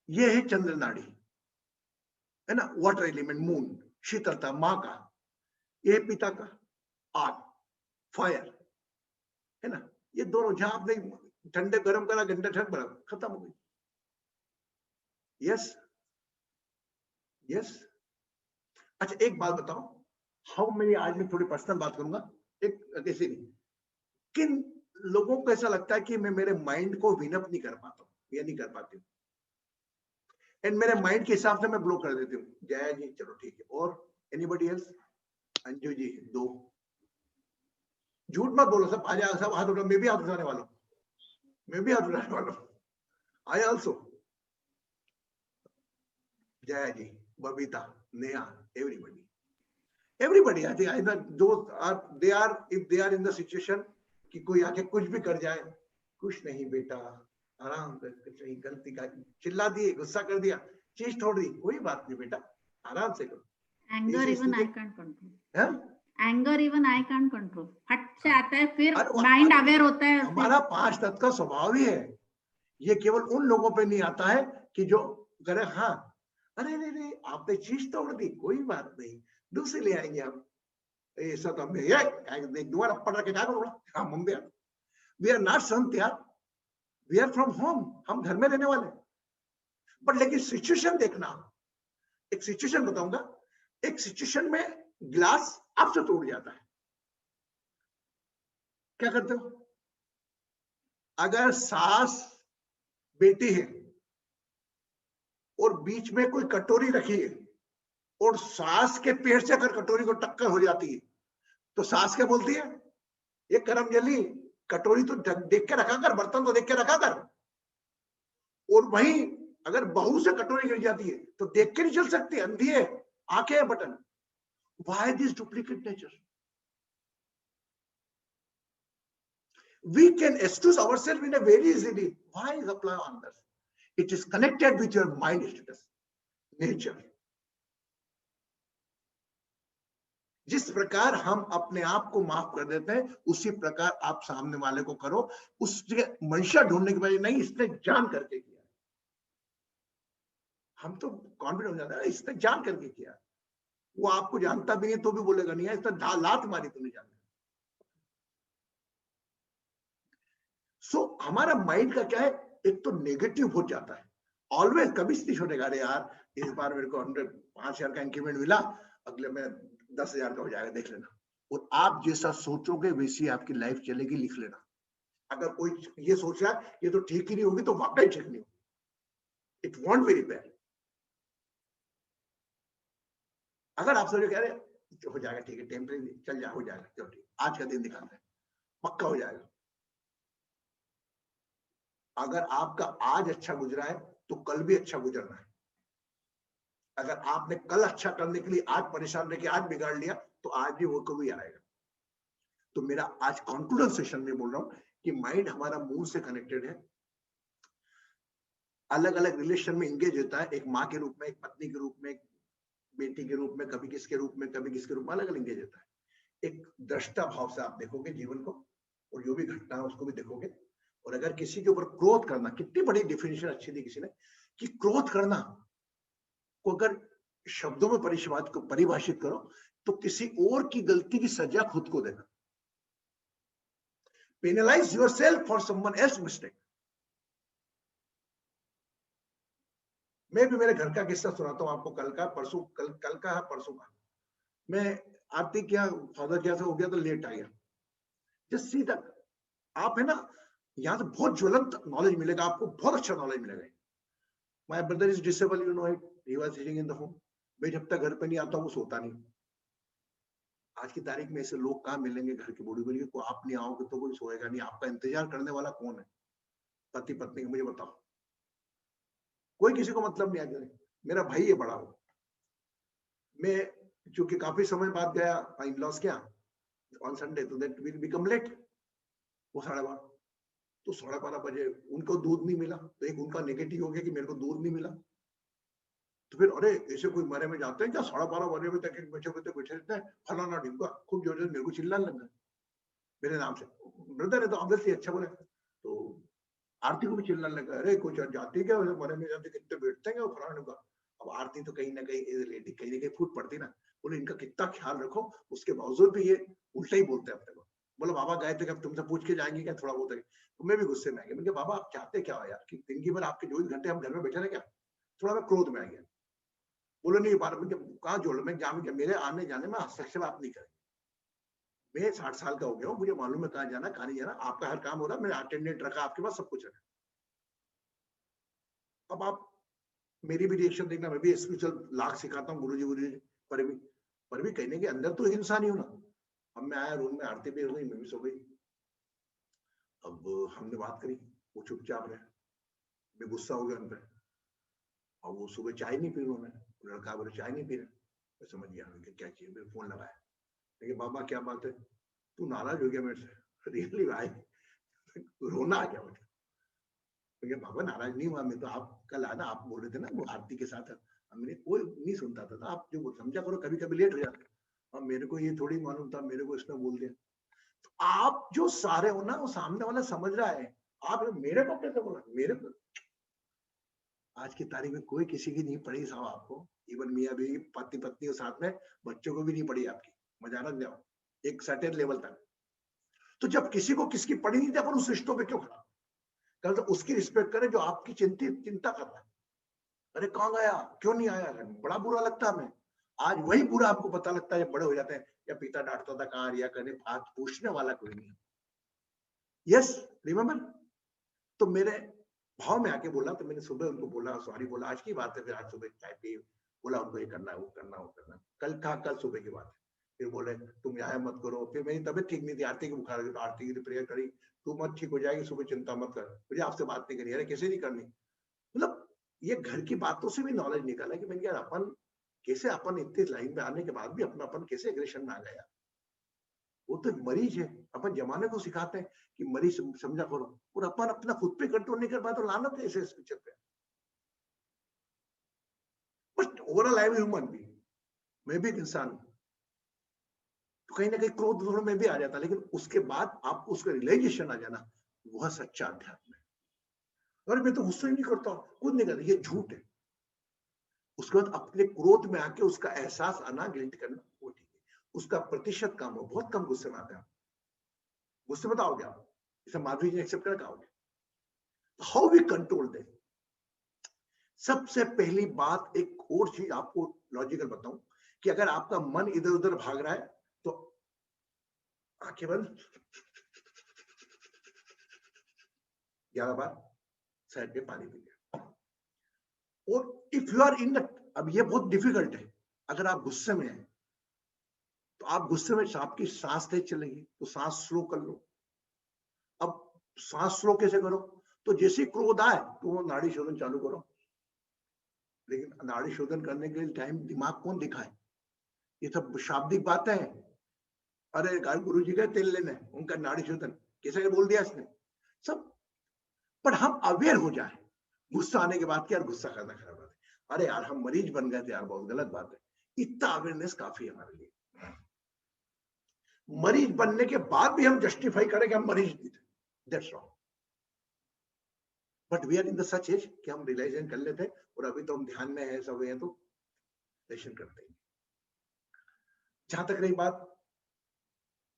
ये है चंद्र नाड़ी, है ना, वाटर एलिमेंट, मून, शीतलता मां का, ये पिता का आग, फायर, है ना, ये दोनों, जहां आपने ठंडे गर्म करा, घंटे ठंड बना, खत्म हो गई। Yes yes. अच्छा एक बात बताओ, हाउ मेनी, आज मैं थोड़ी पर्सनल बात करूंगा, एक ऐसे नहीं, किन लोगों को ऐसा लगता है कि मैं मेरे माइंड को विनप नहीं कर पाता हूँ या नहीं कर पाती हूँ, एंड मेरे माइंड के हिसाब से मैं ब्लॉक कर देती हूँ? जया जी चलो ठीक है, और एनीबॉडी एल्स? अंजू जी, दो। झूठ मत बोलो, सब आ जाएगा, सब हाथ उठा, मैं भी हाथ उठाने वाला हूँ, मैं भी हाथ उठाने वाला हूँ, I also. Jaya ji, Babita, Neha, everybody, I think either those are, they are, if they are in the situation कि कोई आके कुछ भी कर जाए, कुछ नहीं बेटा, आराम कर, कुछ नहीं, गलती का चिल्ला दिए, गुस्सा कर दिया, चीज छोड़ दी, कोई बात नहीं बेटा, आराम से करो। Anger even I can't control. है? Anger even I can't control. फट से आता है, फिर माइंड अवेयर होता है। हमारा 5 तत्व का स्वभाव ही है, ये केवल उन लोगों पे नहीं आता है कि जो करे, हाँ अरे रे आपने चीज तोड़ दी, कोई बात नहीं, दूसरे ले आएंगे आप, ऐसा तो हमने एक दोबारा पढ़ के क्या करोगे? हाँ मम्मी, वी आर नॉट संत यार, वी आर फ्रॉम होम, हम घर में रहने वाले। बट लेकिन सिचुएशन देखना, एक सिचुएशन बताऊंगा, एक सिचुएशन में ग्लास आपसे टूट जाता है, क्या करते हो? अगर सास बेटी है और बीच में कोई कटोरी रखी है और सास के पेट से अगर कटोरी को टक्कर हो जाती है, तो सास क्या बोलती है? ये करम जली, कटोरी तो देख के रखा कर, बर्तन तो देख के रखा कर। और वहीं अगर बहू से कटोरी गिर जाती है तो देख के नहीं चल सकती, अंधी है, आंखें है button. Why this duplicate nature? We can excuse ourselves in a very easily. Why is apply on this? It is connected with your mind status, nature. जिस प्रकार हम अपने आप को माफ कर देते हैं, उसी प्रकार आप सामने वाले को करो। उसके मंशा ढूंढने की वजह नहीं, इसने जान करके किया। हम तो कॉन्फिडेंट हो जाता है, इसने जान करके किया। वो आपको जानता भी नहीं तो भी बोलेगा नहीं है, इसने लात मारी तो नहीं जानता। सो हमारा माइंड का क्या है, एक तो नेगेटिव हो जाता है ऑलवेज, कभी नहीं छोड़ेगा। अरे यार इस बार मेरे को 5,000 का इंक्रीमेंट मिला, अगले में 10,000 का हो जाएगा, देख लेना। और आप जैसा सोचोगे वैसी आपकी लाइफ चलेगी, लिख लेना। अगर कोई ये सोच रहा है ये तो ठीक ही नहीं होगी, तो वाकई ठीक नहीं होगी, इट वॉन्ट बी रिपेयर। अगर आप सोचो कह रहे हो जाएगा, ठीक है टेम्परेरी चल जाए, हो जाएगा, चलो ठीक, आज का दिन दिखाता है पक्का हो जाएगा। अगर आपका आज अच्छा गुजरा है तो कल भी अच्छा गुजरना है। अगर आपने कल अच्छा करने के लिए आज परेशान रह के आज बिगाड़ लिया तो आज भी वो कभी आएगा। तो मेरा आज कॉन्क्लूजन सेशन में बोल रहा हूं कि माइंड हमारा मूड से कनेक्टेड है, अलग अलग रिलेशन में इंगेज होता है, एक माँ के रूप में, एक पत्नी के रूप में, एक बेटी के रूप में, कभी किसके रूप में, कभी किसके रूप में, अलग अलग इंगेज होता है। एक दृष्टा भाव से आप देखोगे जीवन को और जो भी घटना है उसको भी देखोगे। और अगर किसी के ऊपर क्रोध करना, कितनी बड़ी डिफिनेशन अच्छी दी किसी ने कि क्रोध करना को अगर शब्दों में परिभाषित करो तो किसी और की गलती की सजा खुद को देना। Penalise yourself for someone else mistake. मैं भी मेरे घर का किस्सा सुनाता हूं आपको, कल का परसों का। मैं आरती क्या फादर क्या हो गया तो लेट आ गया। जस्ट सी दैट, आप है ना, यहाँ से बहुत ज्वलंत नॉलेज मिलेगा आपको, बहुत अच्छा नॉलेज मिलेगा। My brother is disable, you know it, he was sitting in the home. मैं जब तक घर पे नहीं आता हूँ वो सोता नहीं। आज की तारीख में ऐसे लोग कहाँ मिलेंगे घर की बूढ़ी बूढ़ी को, आप नहीं आओगे तो कोई सोएगा नहीं। आपका इंतजार करने वाला कौन है? पति पत्नी, मुझे बताओ। कोई किसी को मतलब नहीं आगे। मेरा भाई है बड़ा, हो मैं चूंकि काफी समय बाद गया इन लॉस क्या ऑन संडे, तो दैट विल बिकम लेट। वो 12:30, तो 12:30 बजे उनको दूध नहीं मिला, तो एक उनका नेगेटिव हो गया कि मेरे को दूध नहीं मिला। तो फिर अरे ऐसे कोई मरे में जाते हैं क्या, 12:30 बजे में तक एक बच्चे बैठे रहते हैं, फलाना ढिमका, खूब जोर जोर मेरे को चिल्लाने लग गए मेरे नाम से। ब्रदर है तो ऑब्वियसली अच्छा बोले, तो आरती को भी चिल्लाने लगा, अरे कुछ जाती क्या मरे में जाते, कितने बैठते हैं फलाना ढिमका। अब आरती तो कहीं ना कहीं लेडी कहीं ना कहीं फूट पड़ती ना, बोले इनका कितना ख्याल रखो, उसके बावजूद भी ये उल्टा ही बोलते हैं अपने को। बोलो बाबा गए थे, अब तुमसे पूछ के जाएंगे क्या थोड़ा बहुत है? तो मैं भी गुस्से में आ गया। मैंने कहा बाबा आप चाहते क्या हो यार, कि दिन की भर आपके 24 घंटे हम घर में बैठे रहे क्या? थोड़ा मैं क्रोध में आ गया। बोलो नहीं बार कहाँ जोड़, मैं मेरे आने जाने में हस्तक्षेप आप नहीं करें। मैं 60 साल का हो गया हूँ, मुझे मालूम है कहाँ जाना कहाँ नहीं जाना। आपका हर काम हो रहा है, मैंने अटेंडेंट रखा आपके पास, सब कुछ है। अब आप मेरी भी रिएक्शन देखना, मैं भी स्पिरिचुअल लाख सिखाता हूँ गुरुजी पर भी कहने के अंदर तो इंसान ही हूं ना। अब मैं आया रूम में, आरती भी हो गई, मैं भी सो गई। अब हमने बात करी, वो चुपचाप रहे, मैं गुस्सा हो गया उन पर। और वो सुबह चाय नहीं पी उन्होंने, लड़का बोले चाय नहीं पी रहे। मैं समझ गया क्या चाहिए, मेरे फोन लगाया, लेकिन बाबा क्या बात है, तू नाराज हो गया मेरे से? रियली भाई रोना आ गया मुझे। तो बाबा नाराज नहीं हुआ मैं तो, आप कल आना, आप बोल रहे थे ना वो आरती के साथ, मैंने कोई नहीं सुनता था, आप जो समझा करो, कभी कभी लेट हो जाता। और मेरे को ये थोड़ी मालूम था, मेरे को इसने बोल दिया। तो आप जो सारे हो ना, वो सामने वाला समझ रहा है, आप मेरे को कैसे बोला मेरे को? आज की तारीख में कोई किसी की नहीं पड़ी साहब आपको, इवन मियाँ भी पति पत्नी के साथ में बच्चों को भी नहीं पड़ी आपकी, मजाक जाओ एक सर्टेन लेवल तक। तो जब किसी को किसकी पड़ी नहीं थी, अपन उस रिश्तों पे क्यों खड़ा? कल तो उसकी रिस्पेक्ट करें जो आपकी चिंता कर रहा है। अरे कहाँ गया, क्यों नहीं आया, बड़ा बुरा लगता है हमें। आज वही बुरा आपको पता लगता है जब बड़े हो जाते हैं, या पिता डांटता था कहाँ रिया करने, आज पूछने वाला कोई नहीं। Yes remember. तो मेरे भाव में आके बोला, तो मैंने सुबह उनको बोला, सॉरी बोला, आज की बात है। फिर आज सुबह चाय पी, बोला उनको ये करना है, वो करना, वो करना। कल सुबह की बात है। फिर बोले तुम यहाँ मत करो। फिर मेरी तबीयत ठीक नहीं थी, आरती की बुखार, तो आरती की प्रेयर करी, तू मत ठीक हो जाएगी, सुबह चिंता मत कर, मुझे आपसे बात नहीं करनी। अरे कैसे नहीं करनी, मतलब ये घर की बातों से भी नॉलेज निकाला कि मैंने यार अपन कैसे, अपन इतने लाइन पे आने के बाद भी अपना अपन कैसे एग्रेशन में आ गया। वो तो एक मरीज है, अपन जमाने को सिखाते हैं कि मरीज समझा करो, और अपन अपना खुद पे कंट्रोल नहीं कर पाए तो लानत है ऐसे इस पिक्चर पे। But overall I am human being, मैं भी एक इंसान हूं, तो कहीं ना कहीं क्रोध दोनों में भी आ जाता, लेकिन उसके बाद आपको उसका रियलाइजेशन आ जाना, वह सच्चा अध्यात्म है। अरे मैं तो गुस्सा ही नहीं करता, कुछ नहीं करता, ये झूठ है। उसके बाद अपने क्रोध में आके उसका एहसास आना, गिल्ट करना, वो ठीक है। उसका प्रतिशत कम हो, बहुत कम गुस्से में आते हैं, गुस्से में तो आओगे आप, इसे माधुरी जी ने एक्सेप्ट कर आओगे। How we control them? सबसे पहली बात, एक और चीज आपको लॉजिकल बताऊं कि अगर आपका मन इधर उधर भाग रहा है तो आंखें बंद 11 बार, साइड पे पानी पी लिया। और if you are in the, अब ये बहुत डिफिकल्ट है, अगर आप गुस्से में हैं तो आप गुस्से में आपकी सांस तेज चलेगी, तो सांस स्लो कर लो। अब सांस स्लो कैसे करो? तो जैसे क्रोध आए तो वो नाड़ी शोधन चालू करो, लेकिन नाड़ी शोधन करने के लिए टाइम दिमाग कौन दिखाए? ये सब शाब्दिक बातें हैं। अरे गुरु जी का तेल लेने, उनका नाड़ी शोधन कैसे बोल दिया इसने सब। पर हम अवेयर हो जाए गुस्सा आने के बाद कि यार गुस्सा करना खराब बात है, अरे यार हम मरीज बन गए थे यार, बहुत गलत बात है। इतना अवेयरनेस काफी है हमारे लिए। मरीज बनने के बाद भी हम जस्टिफाई करें कि हम मरीज नहीं थे, that's wrong. But we are in the such age कि हम रियलाइजेशन कर लेते हैं, और अभी तो हम ध्यान में है, सब है, तो दर्शन करते हैं। जहां तक रही बात,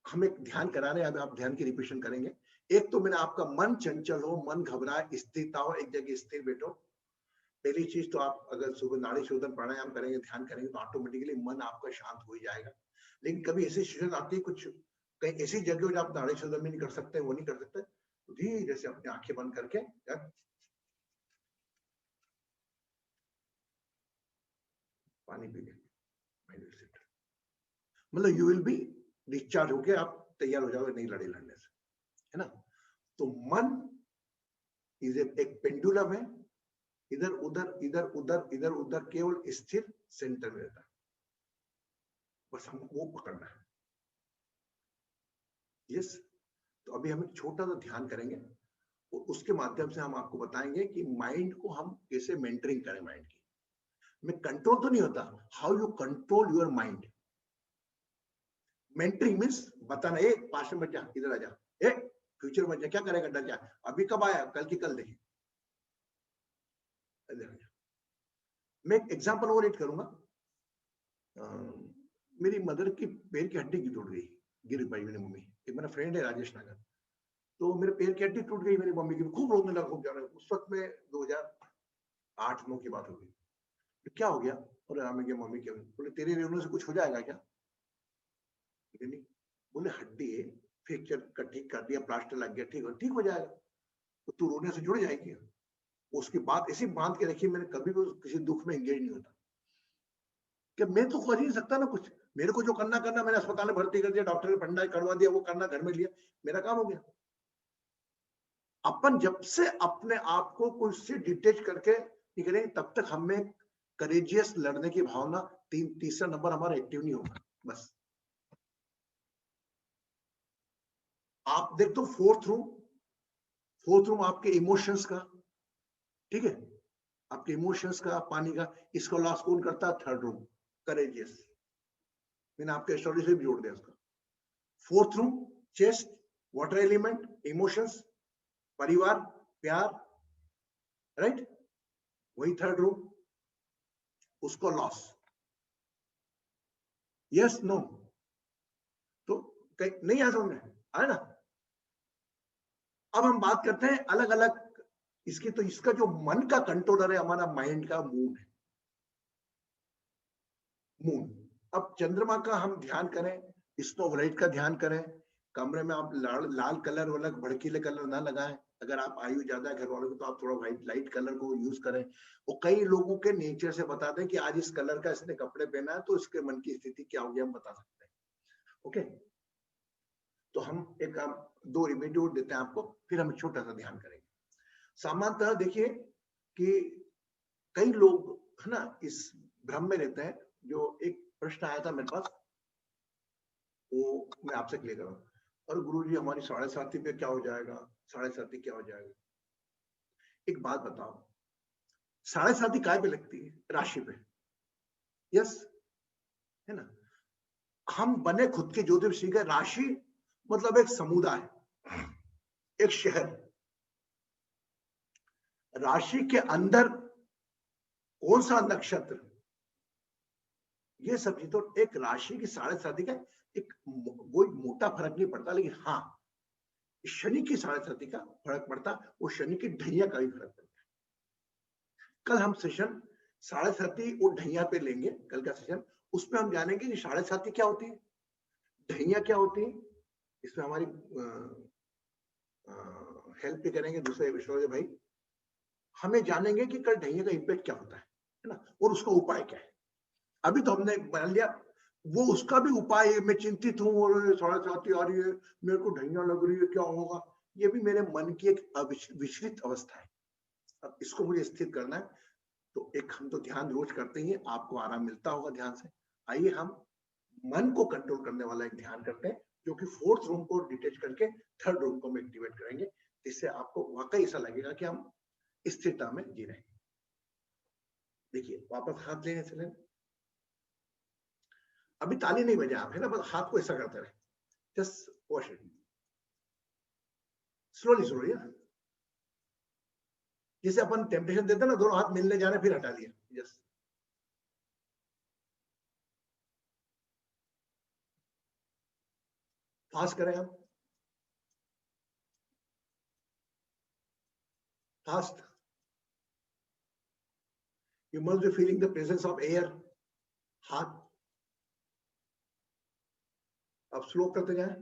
हम एक ध्यान करा रहे हैं, अब आप ध्यान की रिपीटेशन करेंगे। एक तो मैंने आपका मन चंचल हो, मन घबराए, स्थिरता हो, एक जगह स्थिर बैठो। पहली चीज तो आप अगर सुबह नाड़ी शोधन प्राणायाम करेंगे, ध्यान करेंगे, तो ऑटोमेटिकली मन आपका शांत हो ही जाएगा। लेकिन कभी ऐसी सिचुएशन आती है, कुछ कहीं ऐसी जगह जो आप नाड़ी शोधन भी नहीं कर सकते, वो नहीं कर सकते, तो धीरे से अपनी आंखें बंद करके पानी पी लेंगे, मतलब यू विल बी डिस्चार्ज होके आप तैयार हो जाओगे नई लड़ाई लड़ने से, है ना। तो मन इज एक पेंडुलम है, इधर उधर इधर उधर इधर उधर, केवल स्थिर सेंटर में रहता है, बस हमको वो पकड़ना है। यस, तो अभी हम एक छोटा सा ध्यान करेंगे, और उसके माध्यम से हम आपको बताएंगे कि माइंड को हम कैसे मेंटरिंग करें। माइंड की में कंट्रोल तो नहीं होता, how you control your mind. Mentoring means बताना, ए पास में जा, इधर आ जा, ए फ्यूचर में जा, क्या करेगा, डर जा, अभी कब आया, कल की कल देखें। मैं एक एग्जांपल और एड करूंगा। मेरी मदर की पैर की हड्डी की टूट गई, गिर पाई मेरी मम्मी, एक मेरा फ्रेंड है राजेश नगर, तो मेरे पैर की हड्डी टूट गई मेरी मम्मी की, खूब रोने लगा, खूब जाना। उस वक्त में 2008-9 की बात हो गई। तो क्या हो गया? बोले हाँ, मैं मम्मी क्या, बोले तेरे रोने से कुछ हो जाएगा क्या? नहीं, बोले हड्डी है, फ्रैक्चर का ठीक कर दिया, प्लास्टर लग गया, ठीक हो जाएगा, तो तू रोने से जुड़ जाएगी। उसकी बात ऐसी बांध के रखी, मैंने कभी भी किसी दुख में एंगेज नहीं होता, कि मैं तो कर ही नहीं सकता ना कुछ, मेरे को जो करना मैंने अस्पताल में भर्ती कर दिया, डॉक्टर ने फंडा करवा दिया, वो करना घर में लिया, मेरा काम हो गया। अपन जब से अपने आप को कुछ से डिटेच करके निकलेंगे, तब तक हमें करेजियस लड़ने की भावना, तीसरा नंबर हमारा एक्टिव नहीं होगा। बस आप देख तो फोर्थ रूम आपके इमोशंस का, ठीक है, आपके इमोशंस का, पानी का, इसको लॉस कौन करता है? Third room, courageous. मैंने आपके एस्ट्रोलॉजी से भी जोड़ दिया उसका। Fourth room chest, water element, emotions, परिवार, प्यार, राइट। वही थर्ड रूम, उसको लॉस। यस नो, तो नहीं आ समझ में आया ना। अब हम बात करते हैं अलग अलग इसकी। तो इसका जो मन का कंट्रोलर है हमारा माइंड का, मून है। मून, अब चंद्रमा का हम ध्यान करें, स्नो व्हाइट का ध्यान करें, कमरे में आप लाल कलर वाला भड़कीले कलर ना लगाएं। अगर आप आयु ज्यादा है घर वालों की, तो आप थोड़ा व्हाइट लाइट कलर को यूज करें। और कई लोगों के नेचर से बता दें कि आज इस कलर का इसने कपड़े पहना है, तो इसके मन की स्थिति क्या होगी, हम बता सकते हैं। ओके, तो हम एक 2 रेमेडी देते हैं आपको, फिर हम छोटा सा ध्यान करेंगे। सामान्यतः देखिए कि कई लोग है ना इस भ्रम में रहते हैं। जो एक प्रश्न आया था मेरे पास, वो मैं आपसे क्लियर करूँ। और गुरुजी हमारी 7.5 पे क्या हो जाएगा, 7.5 क्या हो जाएगा? एक बात बताओ, 7.5 काय पे लगती है? राशि पे, यस, है ना। हम बने खुद के ज्योतिष सीखे, राशि मतलब एक समुदाय, एक शहर। राशि के अंदर कौन सा नक्षत्र, ये सब चीज तो एक राशि की 7.5 का एक कोई मोटा फर्क नहीं पड़ता, लेकिन हाँ शनि की 7.5 का फर्क पड़ता, वो शनि की ढैया का भी फर्क पड़ता है। कल हम सेशन 7.5 और ढैया पे लेंगे, कल का सेशन, उसमें हम जानेंगे कि 7.5 क्या होती है, ढैया क्या होती है। इसमें हमारी हेल्प भी करेंगे दूसरे विश्व भाई, हमें जानेंगे कि कल ढैया का इम्पैक्ट क्या होता है ना, और उसका उपाय क्या है। अभी तो हमने मान लिया वो उसका भी उपाय है, मैं चिंतित हूँ और 7.5 आ रही है, मेरे को ढैया लग रही है, क्या होगा, ये भी मेरे मन की एक विचलित अवस्था है। अब इसको मुझे स्थिर करना है, तो एक हम तो ध्यान रोज करते ही हैं, आपको आराम मिलता होगा ध्यान से। आइए हम मन को कंट्रोल करने वाला एक ध्यान करते हैं, जो कि 4th रूम को डिटेच करके 3rd रूम को हम एक्टिवेट करेंगे। इससे आपको वाकई ऐसा लगेगा कि हम स्थिरता में जी रहे हैं। देखिए वापस हाथ लेने चले, अभी ताली नहीं बजा आप, है ना, बस हाथ को ऐसा करते रहे, just wash it slowly slowly. जैसे अपन टेम्पटेशन देते हैं ना, दोनों हाथ मिलने जा रहे फिर हटा लिया, जस्ट फास्ट करें आप, fast. You must be feeling the presence of air, हाथ। अब स्लो करते जाएं,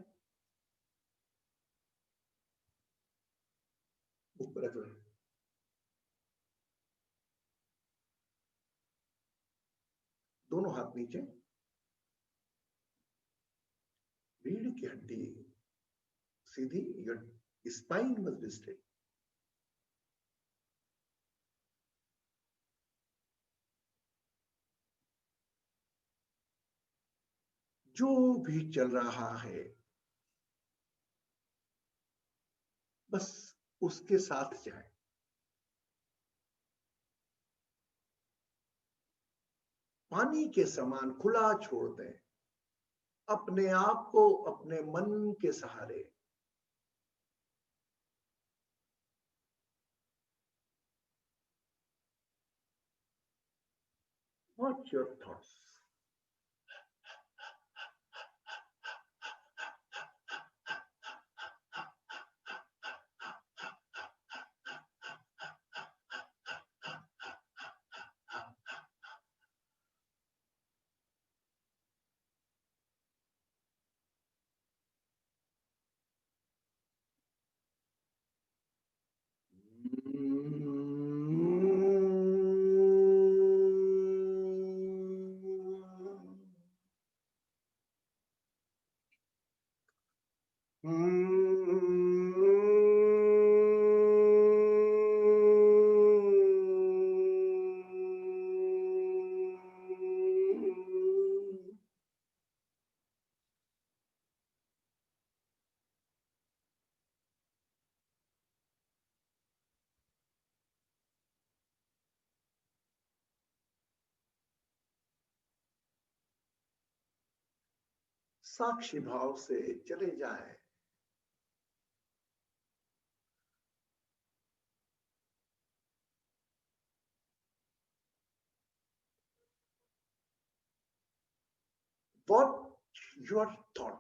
ऊपर रख लें, दोनों हाथ नीचे, रीढ़ की हड्डी सीधी, your spine must be straight. जो भी चल रहा है बस उसके साथ जाए, पानी के समान खुला छोड़ दें अपने आप को अपने मन के सहारे। Watch your thoughts. साक्षी भाव से चले जाएं, watch your thought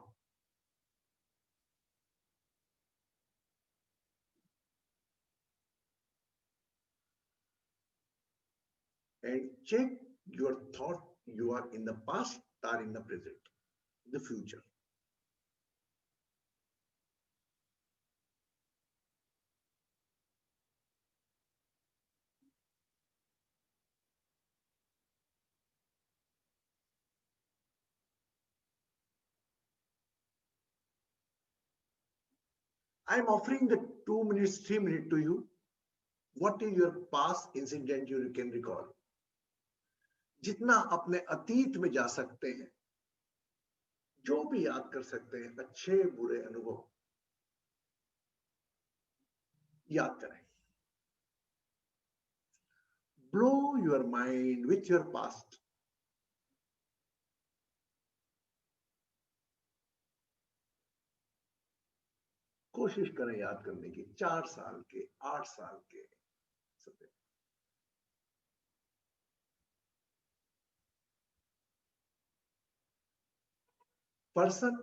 and check your thought, you are in the past or in the present, the future. I am offering the 2 minutes, 3 minutes to you. What is your past incident you can recall? जितना अपने अतीत में जा सकते हैं, जो भी याद कर सकते हैं, अच्छे बुरे अनुभव याद करें। Blow your mind with your past. कोशिश करें याद करने की, 4 साल के, 8 साल के, person,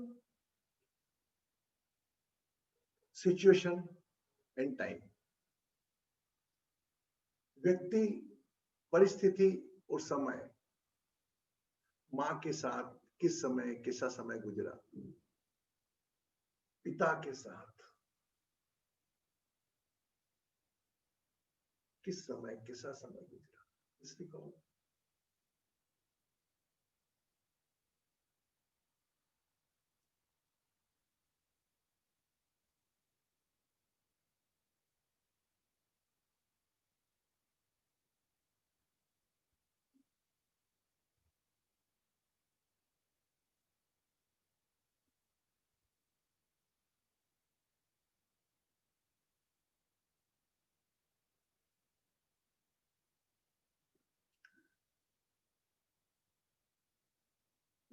situation and time. व्यक्ति, परिस्थिति और समय, मां के साथ किस समय कैसा समय गुजरा, पिता के साथ किस समय कैसा समय गुजरा, इसलिए कहो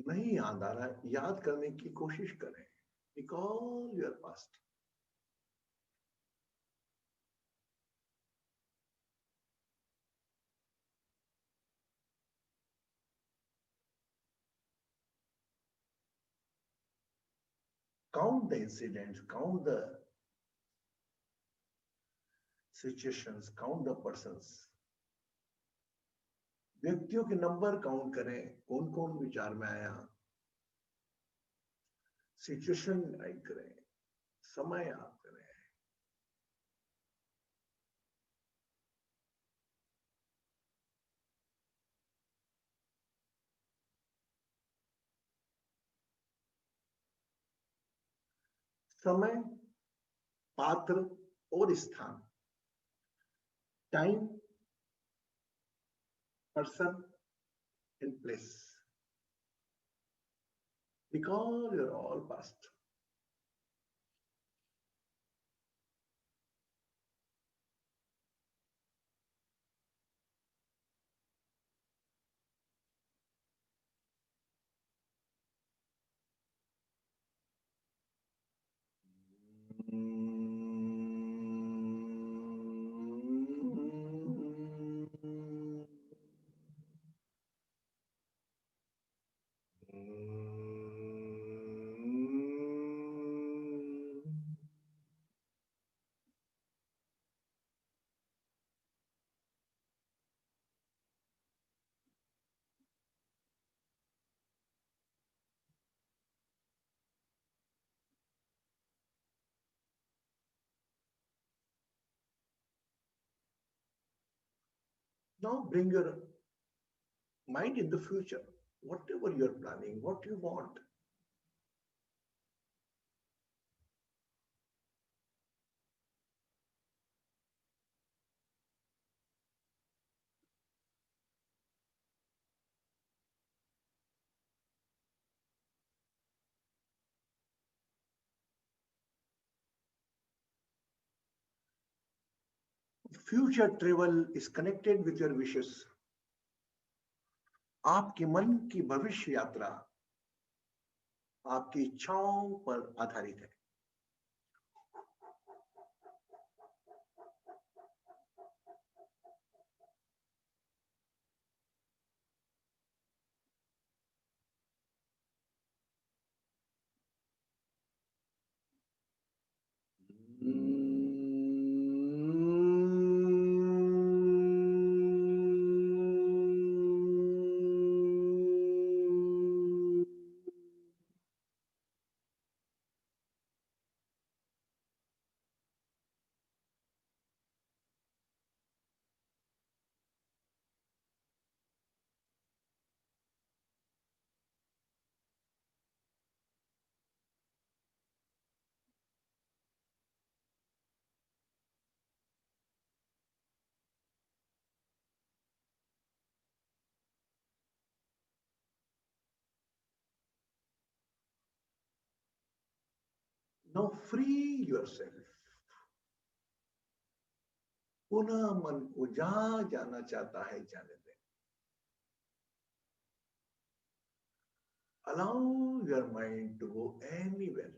नहीं याद आ रहा है, याद करने की कोशिश करें. Recall your past. Count the incidents, count the situations, count the persons. व्यक्तियों के नंबर काउंट करें, कौन कौन विचार में आया, सिचुएशन राइट करें, समय याद करें. समय, पात्र और स्थान, time, person and place. Recall your all past. Now bring your mind in the future. Whatever you're planning, what you want. Future travel is connected with your wishes. आपके मन की भविष्य यात्रा आपकी इच्छाओं पर आधारित है. Now free yourself. पुनः मन को जहां जाना चाहता है जाने दें. Allow your mind to go anywhere.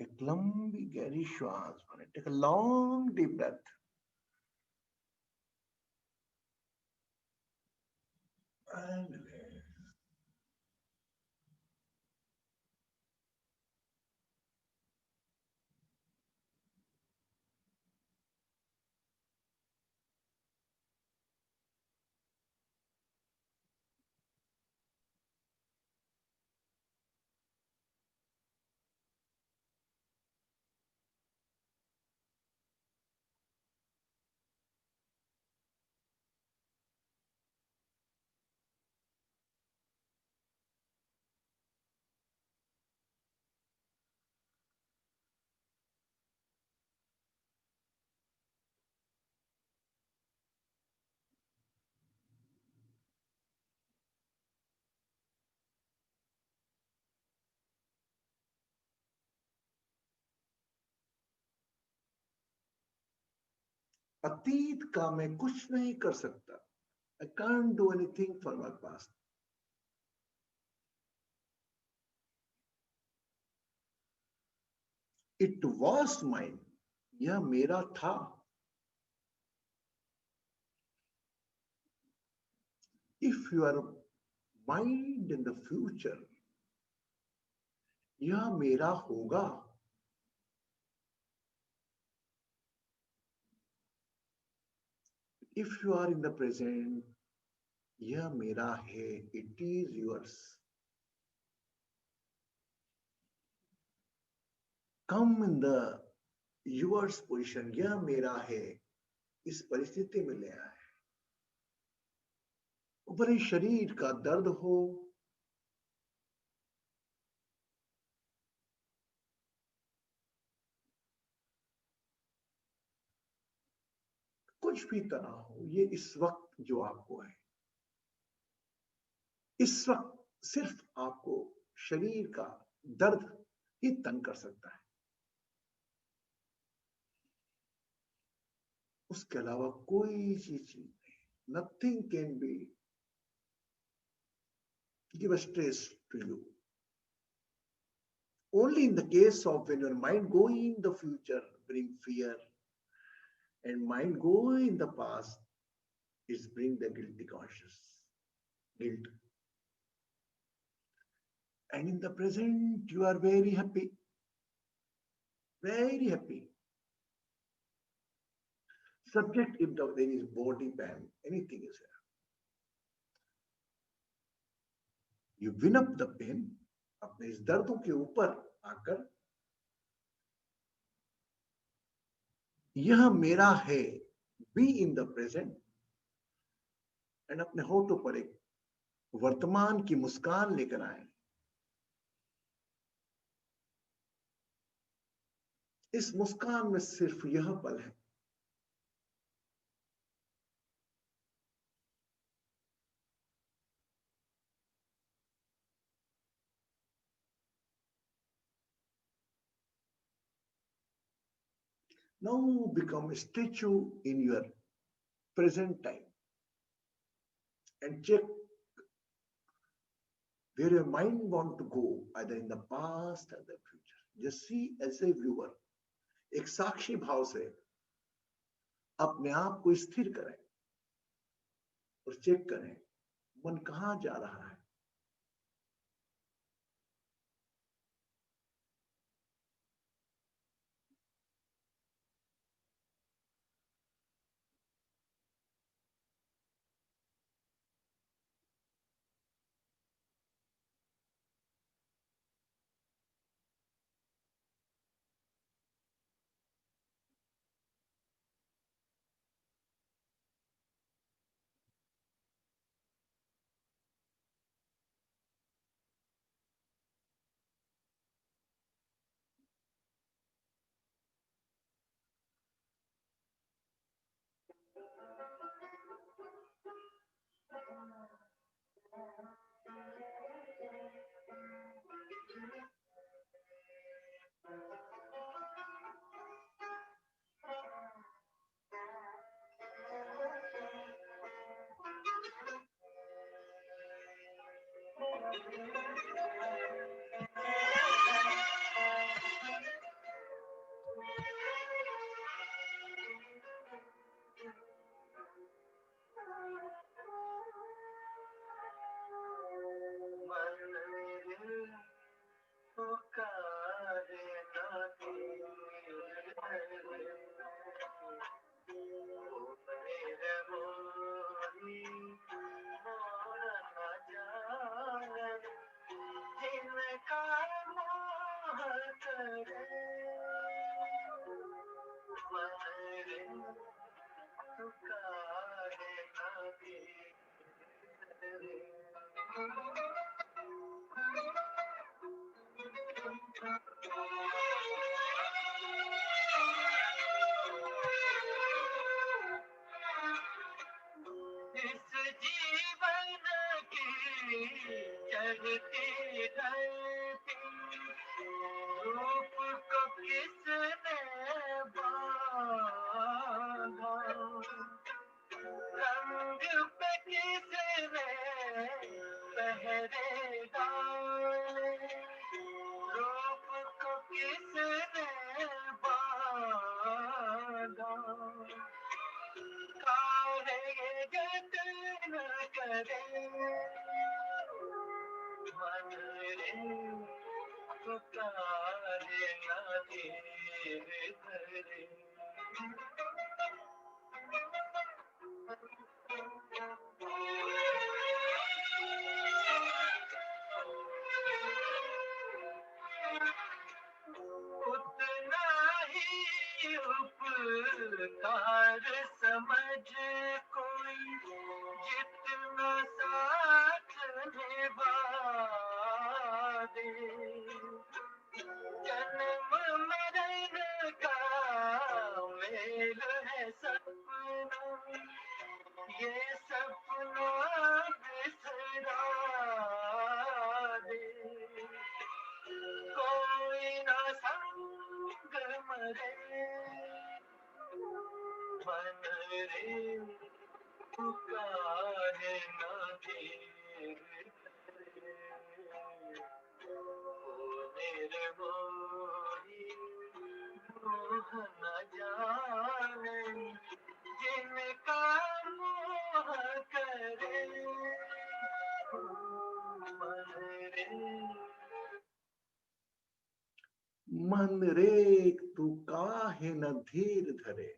एक लंबी गहरी श्वास मारे, take a long deep breath and अतीत का मैं कुछ नहीं कर सकता. I can't do anything for my past. It was mine. यह मेरा था. If you are mind in the future, यह मेरा होगा. If you are in the present, यह मेरा है. It is yours. Come in the yours position. यह मेरा है. इस परिस्थिति में ले आए. भले शरीर का दर्द हो, कुछ भी तनाव हो, ये इस वक्त जो आपको है, इस वक्त सिर्फ आपको शरीर का दर्द ही तंग कर सकता है. उसके अलावा कोई चीज नहीं. Nothing can be give stress to you. Only in the case of when your mind going in the future bring fear, and mind going in the past is bring the guilty conscious guilt. And in the present you are very happy, very happy. Subject if there is body pain, anything is there. You win up the pain. अपने इस दर्दों के ऊपर आकर यह मेरा है. Be in the present. And अपने होठों पर एक वर्तमान की मुस्कान लेकर आए. इस मुस्कान में सिर्फ यह पल है. Now become a statue in your present time and check where your mind want to go, either in the past or the future. Just see as a viewer. एक साक्षी भाव से अपने आप को स्थिर करें और चेक करें मन कहां जा रहा है. मन रे तू काहे न धीर धरे,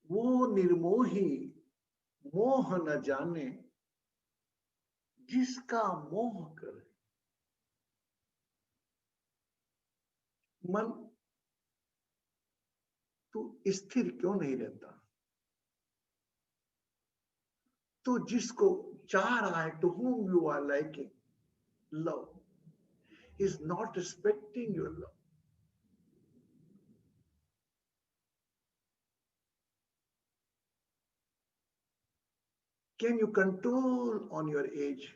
वो निर्मोही मोह न जाने, जिसका मोह करे। मन तू स्थिर क्यों नहीं रहता? तो जिसको चाह रहा है, to whom you are liking love, is not respecting your love. Can you control on your age?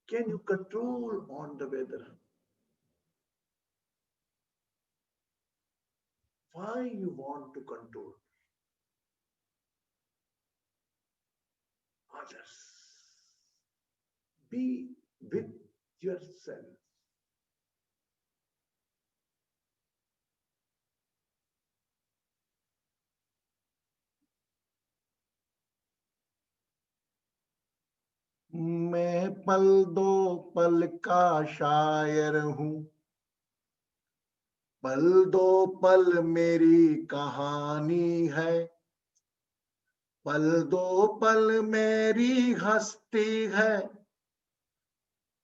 Can you control on the weather? Why you want to control others? Be with yourself. मैं पल दो पल का शायर हूँ, पल दो पल मेरी कहानी है, पल दो पल मेरी हस्ती है,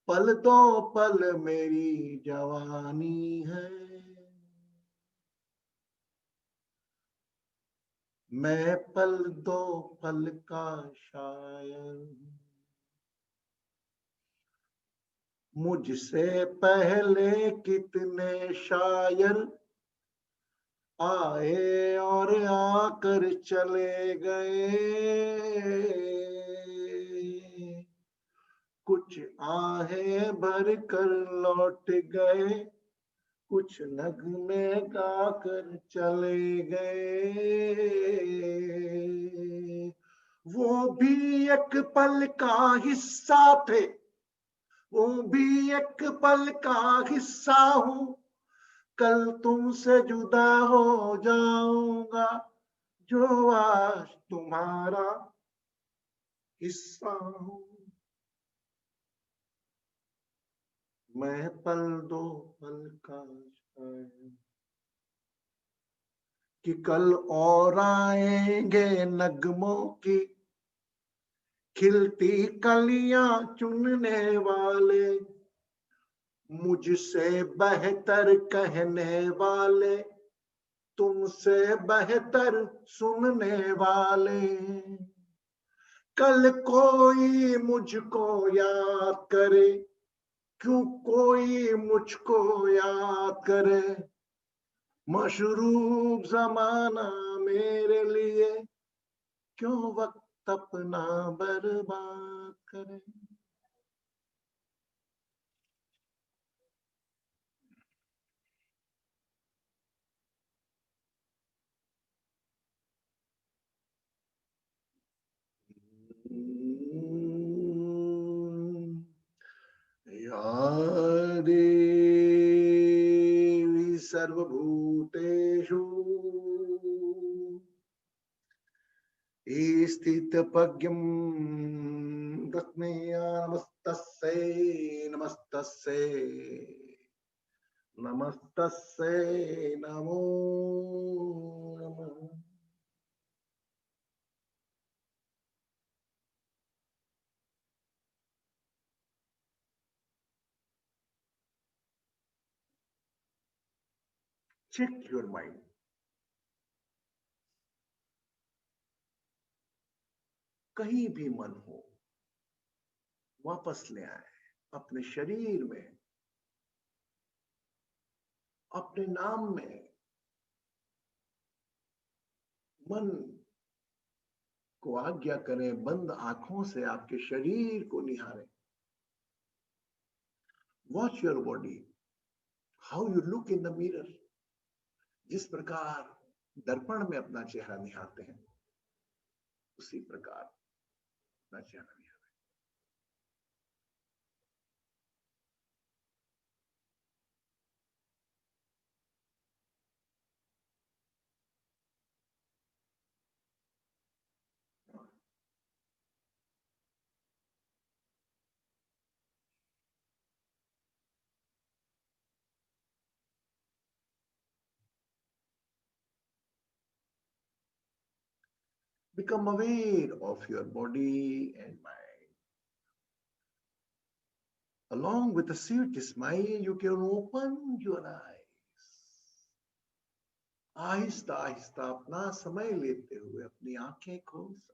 पल दो पल मेरी जवानी है। मैं पल दो पल का शायर हूँ। मुझसे पहले कितने शायर आए और आकर चले गए, कुछ आहें भर कर लौट गए, कुछ नगमे गाकर चले गए। वो भी एक पल का हिस्सा थे, वो भी एक पल का हिस्सा हूँ, कल तुमसे जुदा हो जाऊंगा, जो आज तुम्हारा हिस्सा हूँ। मैं पल दो पल का शायर, कि कल और आएंगे नगमों की खिलती कलियां चुनने वाले, मुझसे बेहतर कहने वाले, तुमसे बेहतर सुनने वाले। कल कोई मुझको याद करे, क्यों कोई मुझको याद करे। मशरूब जमाना मेरे लिए, क्यों वक्त अपना बर्बाद करे। या देवी सर्वभूतेषु स्थितप्रज्ञं तस्मै नमस्तस्यै नमस्तस्यै नमस्तस्यै नमो नमः। Check your mind. कहीं भी मन हो, वापस ले आए अपने शरीर में, अपने नाम में। मन को आज्ञा करें, बंद आंखों से आपके शरीर को निहारें। Watch your body, how you look in the mirror. जिस प्रकार दर्पण में अपना चेहरा निहारते हैं, उसी प्रकार अपना चेहरा निहारें। Become aware of your body and mind. Along with a sweet smile, you can open your eyes. Aahista Aahista अपना समय लेते हुए अपनी आंखें खोल सकते।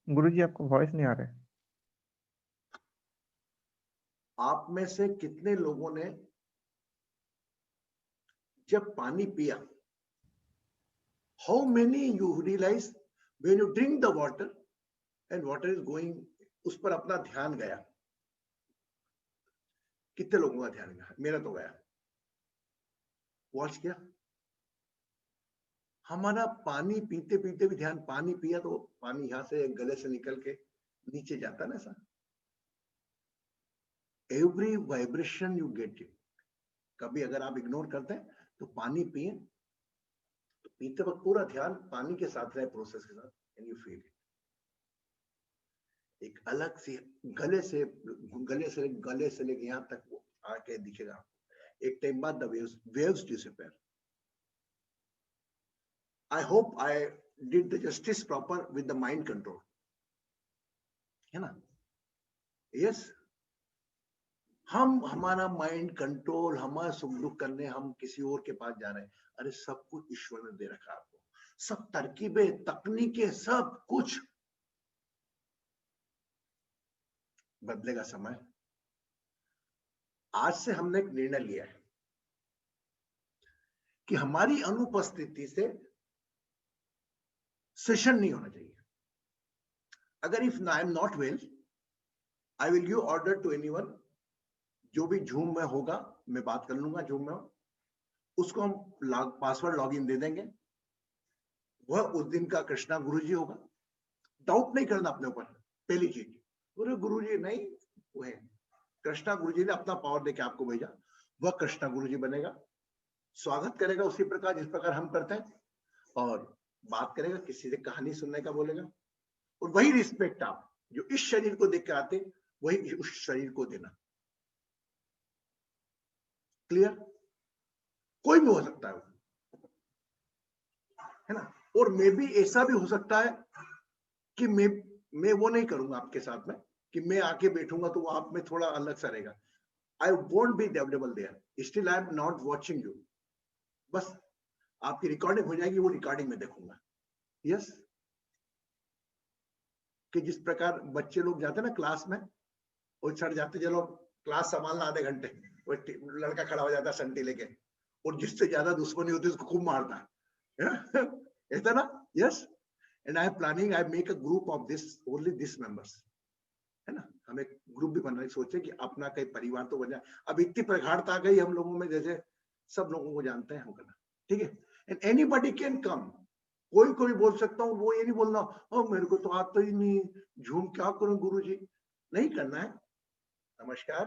गुरुजी आपको वॉइस नहीं आ रहा है। आप में से कितने लोगों ने जब पानी पिया, how many you realize when you drink the water and water is going, उस पर अपना ध्यान गया? कितने लोगों का ध्यान गया? मेरा तो गया। वॉच किया? हमारा पानी पीते पीते भी ध्यान, पानी पिया तो पानी यहां से गले से निकल के नीचे जाता ना ऐसा। Every vibration you get it. कभी अगर आप इग्नोर करते हैं तो पानी पिए, तो पीते वक्त पूरा ध्यान पानी के साथ रहे, प्रोसेस के साथ, एंड यू फील इट। एक अलग सी गले से लेके यहां तक वो आके दिखेगा। एक टाइम बाद the waves disappear. I hope I did the justice proper with the mind control. है ना? Yes. हम हमारा माइंड कंट्रोल, हमारा सुख दुख करने हम किसी और के पास जा रहे हैं। अरे सब कुछ ईश्वर ने दे रखा है आपको, सब तरकीबें, तकनीकें, सब कुछ। बदलेगा समय। आज से हमने एक निर्णय लिया है कि हमारी अनुपस्थिति से सेशन नहीं होना चाहिए। अगर if I am not well, I will give order to anyone, जो भी जूम में होगा मैं बात कर लूंगा जूम में, उसको हम पासवर्ड लॉगिन दे देंगे। वह उस दिन का कृष्णा गुरुजी होगा। डाउट नहीं करना अपने ऊपर। पहली चीज, गुरुजी नहीं, वह कृष्णा गुरुजी ने अपना पावर देके आपको भेजा, वह कृष्णा गुरुजी बनेगा, स्वागत करेगा उसी प्रकार जिस प्रकार हम करते हैं, और बात करेगा, किसी से कहानी सुनने का बोलेगा। और वही रिस्पेक्ट आप जो इस शरीर को देख के आते, वही उस शरीर को देना। क्लियर? कोई भी हो सकता है है ना। और मे भी ऐसा भी हो सकता है कि मैं वो नहीं करूंगा आपके साथ में, कि मैं आके बैठूंगा तो वो आप में थोड़ा अलग सा रहेगा। I won't be available there, still I am not watching you. बस आपकी रिकॉर्डिंग हो जाएगी, वो रिकॉर्डिंग में देखूंगा। यस, कि जिस प्रकार बच्चे लोग जाते हैं ना क्लास में, और सर जाते चलो क्लास संभालना आधे घंटे, वो लड़का खड़ा हो जाता है संटी लेके, और जिससे ज्यादा दुश्मनी होती है उसको खूब मारता है। ऐसा ना? Yes, and I am planning, I make a group of this, only this members, है ना। हम एक ग्रुप भी बना रहे, सोचे कि अपना कई परिवार तो बन जाए। अब इतनी प्रगाढ़ता आ गई हम लोगों में, जैसे सब लोगों को जानते हैं हम करना, ठीक है। एंड एनीबॉडी कैन कम, कोई को भी बोल सकता हूँ। वो ये नहीं बोलना मेरे को तो आता ही नहीं, झूम क्या करूं गुरुजी, नहीं करना है। नमस्कार,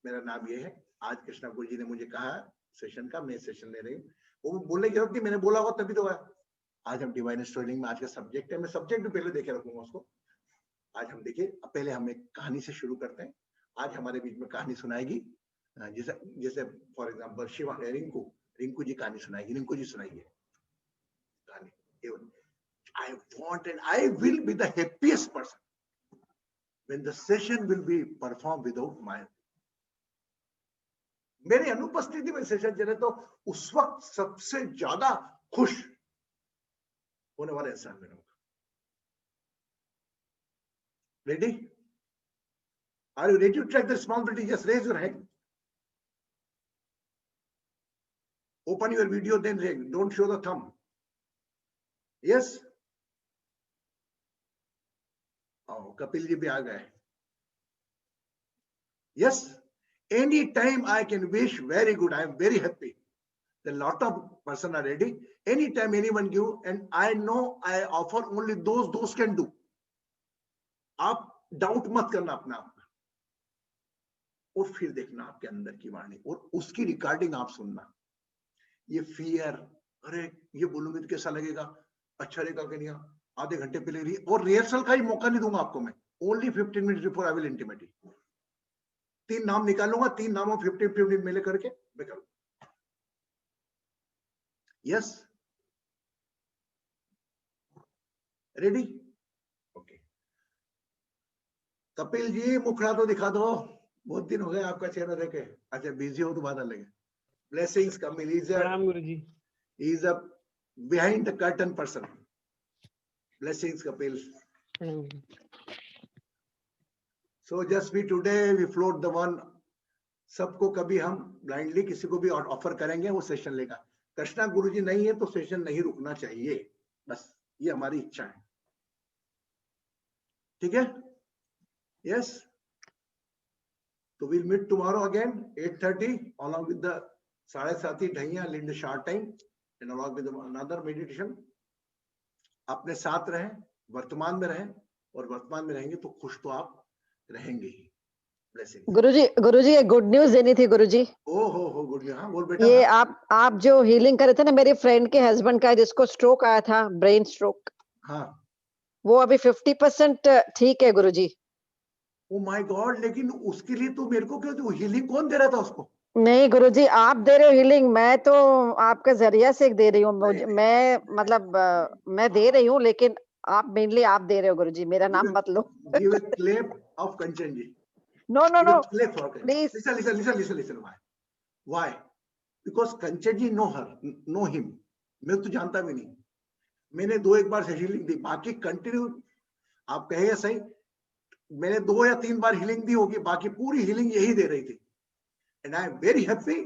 मेरा नाम ये है, आज कृष्णा गुरुजी ने मुझे कहा सेशन का, मैं सेशन ले रही हूँ। वो बोलने की जरूरत नहीं, मैंने बोला होगा तभी तो है। आज हम डिवाइन स्टोरीलिंग में आज का सब्जेक्ट है, मैं सब्जेक्ट भी पहले देखे रखूंगा उसको। आज हम देखिए, पहले हम एक कहानी से शुरू करते हैं। आज हमारे बीच में कहानी सुनाएगी, जैसे जैसे फॉर एग्जाम्पल शिवा है, रिंकू जी कहानी सुनाएगी। रिंकू जी सुनाइए कहानी। I want and I will be the happiest person when the session will be performed without my, मेरी अनुपस्थिति में सेशन चले तो उस वक्त सबसे ज्यादा खुश होने वाला इंसान मैं होगा। Ready? Are you ready to track the responsibility? Just raise your hand. Open your video, then don't show the thumb. Yes? Oh, Kapil ji bhi aa gaye. Yes? Any time I can wish, very good. I am very happy. A lot of person are ready. Anytime anyone give, and I know I offer only those can do. आप doubt मत करना अपना आप, और फिर देखना आपके अंदर की वाणी, और उसकी रिकॉर्डिंग आप सुनना। ये फियर, अरे ये बोलूंगी तो कैसा लगेगा, अच्छा लगेगा कि नहीं, आधे घंटे पहले, और रिहर्सल का ही मौका नहीं दूंगा आपको मैं। Only 15 minute before I will intimate you. 3 नाम निकालूंगा, 3 नामों 15 मिनट मिले करके मैं करूंगा। Yes, ready? Okay. Kapil ji मुखड़ा तो दिखा दो, बहुत दिन हो गए आपका चेहरा देखे। अच्छा बिजी हो तो बात अलग है। Blessings Kapil, is a behind the curtain person. Blessings Kapil. So just we today we float the one, सबको कभी हम ब्लाइंडली किसी को भी ऑफर करेंगे, वो सेशन लेगा। कृष्णा गुरुजी नहीं है तो सेशन नहीं रुकना चाहिए, बस ये हमारी इच्छा है, ठीक है। यस, तो we'll meet tomorrow again 8:30 along with the 7:30 dhaiya lead the short time and along with another meditation. अपने साथ रहें, वर्तमान में रहें, और वर्तमान में रहेंगे तो खुश तो आप रहेंगे ही। गुरुजी एक गुड न्यूज देनी थी गुरुजी। ओ हो गुड न्यूज। हाँ बोल बेटा। ये आप जो हीलिंग करे थे ना, मेरे फ्रेंड के हस्बैंड का जिसको स्ट्रोक आया था, ब्रेन स्ट्रोक, हाँ वो अभी 50% ठीक है गुरुजी। ओ माय गॉड, लेकिन उसके लिए तो मेरे को क्यों, तो हीलिंग कौन दे रहा था उसको? नहीं गुरुजी, आप दे रहे हो हीलिंग, मैं तो आपके जरिया से दे रही हूँ। मैं मतलब मैं दे रही हूँ, लेकिन आप मेनली आप दे रहे हो गुरुजी, मेरा नाम मत लो। Give a clap of Kanchan ji. No, no, no. Please. Please. Listen. Why? Because Kanchit ji know her, know him. मैं तो जानता भी नहीं. मैंने 2-1 बार से हीलिंग दी, बाकी कंटिन्यू आप कहे सही, मैंने 2 या 3 बार हीलिंग दी होगी, बाकी पूरी हीलिंग यही दे रही थी. And I am very happy.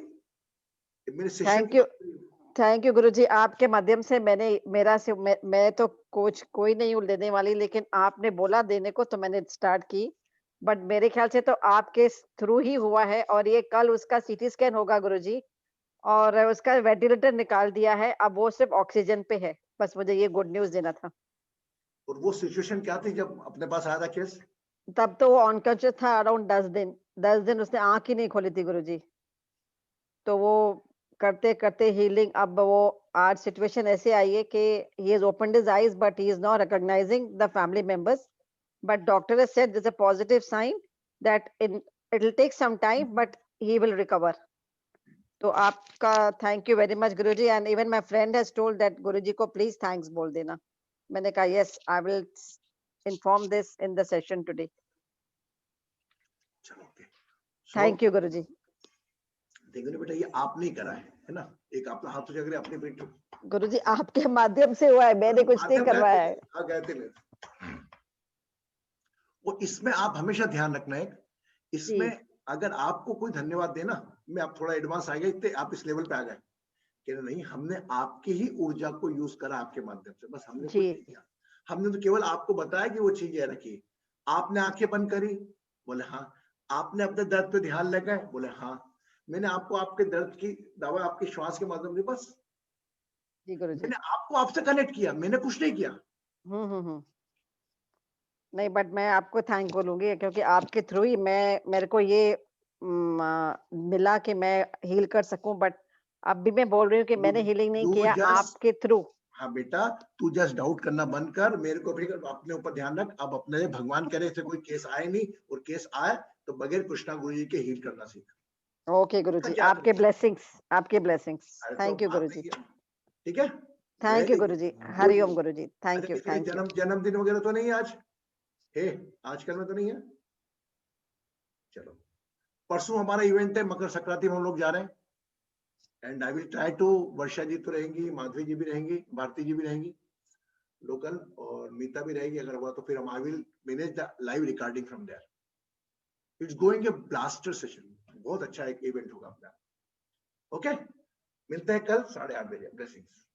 Thank you Guruji. आपके माध्यम से मैं तो कोच कोई नहीं हूँ देने वाली, लेकिन आपने बोला देने को तो मैंने स्टार्ट की. बट मेरे ख्याल से तो आपके थ्रू ही हुआ है, और ये कल उसका सीटी स्कैन होगा गुरुजी, और उसका वेंटिलेटर निकाल दिया है. अब वो सिर्फ ऑक्सीजन पे है. बस मुझे ये गुड न्यूज देना था. और वो सिचुएशन क्या थी जब अपने पास आया था केस? तब तो वो अनकॉन्शियस था अराउंड 10 दिन उसने आंख ही नहीं खोली थी गुरुजी. तो वो करते करते हीलिंग, अब वो आज सिचुएशन ऐसे आई है कि he has opened his eyes but he is not recognizing the family members, but doctor has said there's a positive sign that it will take some time but he will recover. तो आपका thank you very much Guruji. And even my friend has told that Guruji को please thanks बोल देना. मैंने कहा yes, I will inform this in the session today. चलो okay. Thank you Guruji. देखो ना बेटा, ये आपने ही करा है ना. एक आपका हाथ उठा कर अपने पेट. गुरुजी आपके माध्यम से हुआ है, मैंने कुछ नहीं करवाया है. वो इसमें आप हमेशा ध्यान रखना है, इसमें अगर आपको कोई धन्यवाद देना, मैं आप थोड़ा एडवांस आ गए थे, आप इस लेवल पे आ गए कि नहीं, हमने आपकी ही ऊर्जा को यूज करा आपके माध्यम से. बस हमने कुछ नहीं किया. हमने तो केवल आपको बताया कि वो चीजें रखी. आपने आंखें बंद करी, बोले हाँ. आपने अपने दर्द पे ध्यान लगाए, बोले हाँ. मैंने आपको आपके दर्द की दवा आपके श्वास के माध्यम से, बस जी गुरुजी, मैंने आपको आपसे कनेक्ट किया, मैंने कुछ नहीं किया. नहीं, बट मैं आपको थैंक बोलूंगी क्योंकि आपके थ्रू ही मेरे को ये मिला कि मैं हील कर सकूं. बट अब भी मैं बोल रही हूँ कि मैंने हीलिंग नहीं किया, आपके थ्रू. हाँ बेटा, तू जस्ट डाउट करना बंद कर, मेरे को भी अपने ऊपर ध्यान रख. अब अपने भगवान करे से कोई केस आए नहीं, और केस आए तो बगैर कृष्णा गुरुजी के हील करना सीख. ओके गुरुजी, आपके ब्लेसिंग्स, आपके ब्लेसिंग्स. थैंक यू गुरुजी. ठीक है, thank you Guruji. Hariom Guruji. Thank you. जन्मदिन वगैरह तो नहीं आज है, आजकल में तो नहीं है. चलो, परसों हमारा इवेंट है, मकर संक्रांति में हम लोग जा रहे हैं. And I will try to, Varsha ji तो रहेंगी, माधवी जी भी रहेंगी, भारती जी भी रहेंगी लोकल, और मीता भी रहेगी. अगर हुआ तो फिर हम I will manage the live recording from there. It's going a blaster session. बहुत अच्छा एक इवेंट होगा अपना. ओके, मिलते हैं कल 8:30 बजे. ब्लेसिंग्स.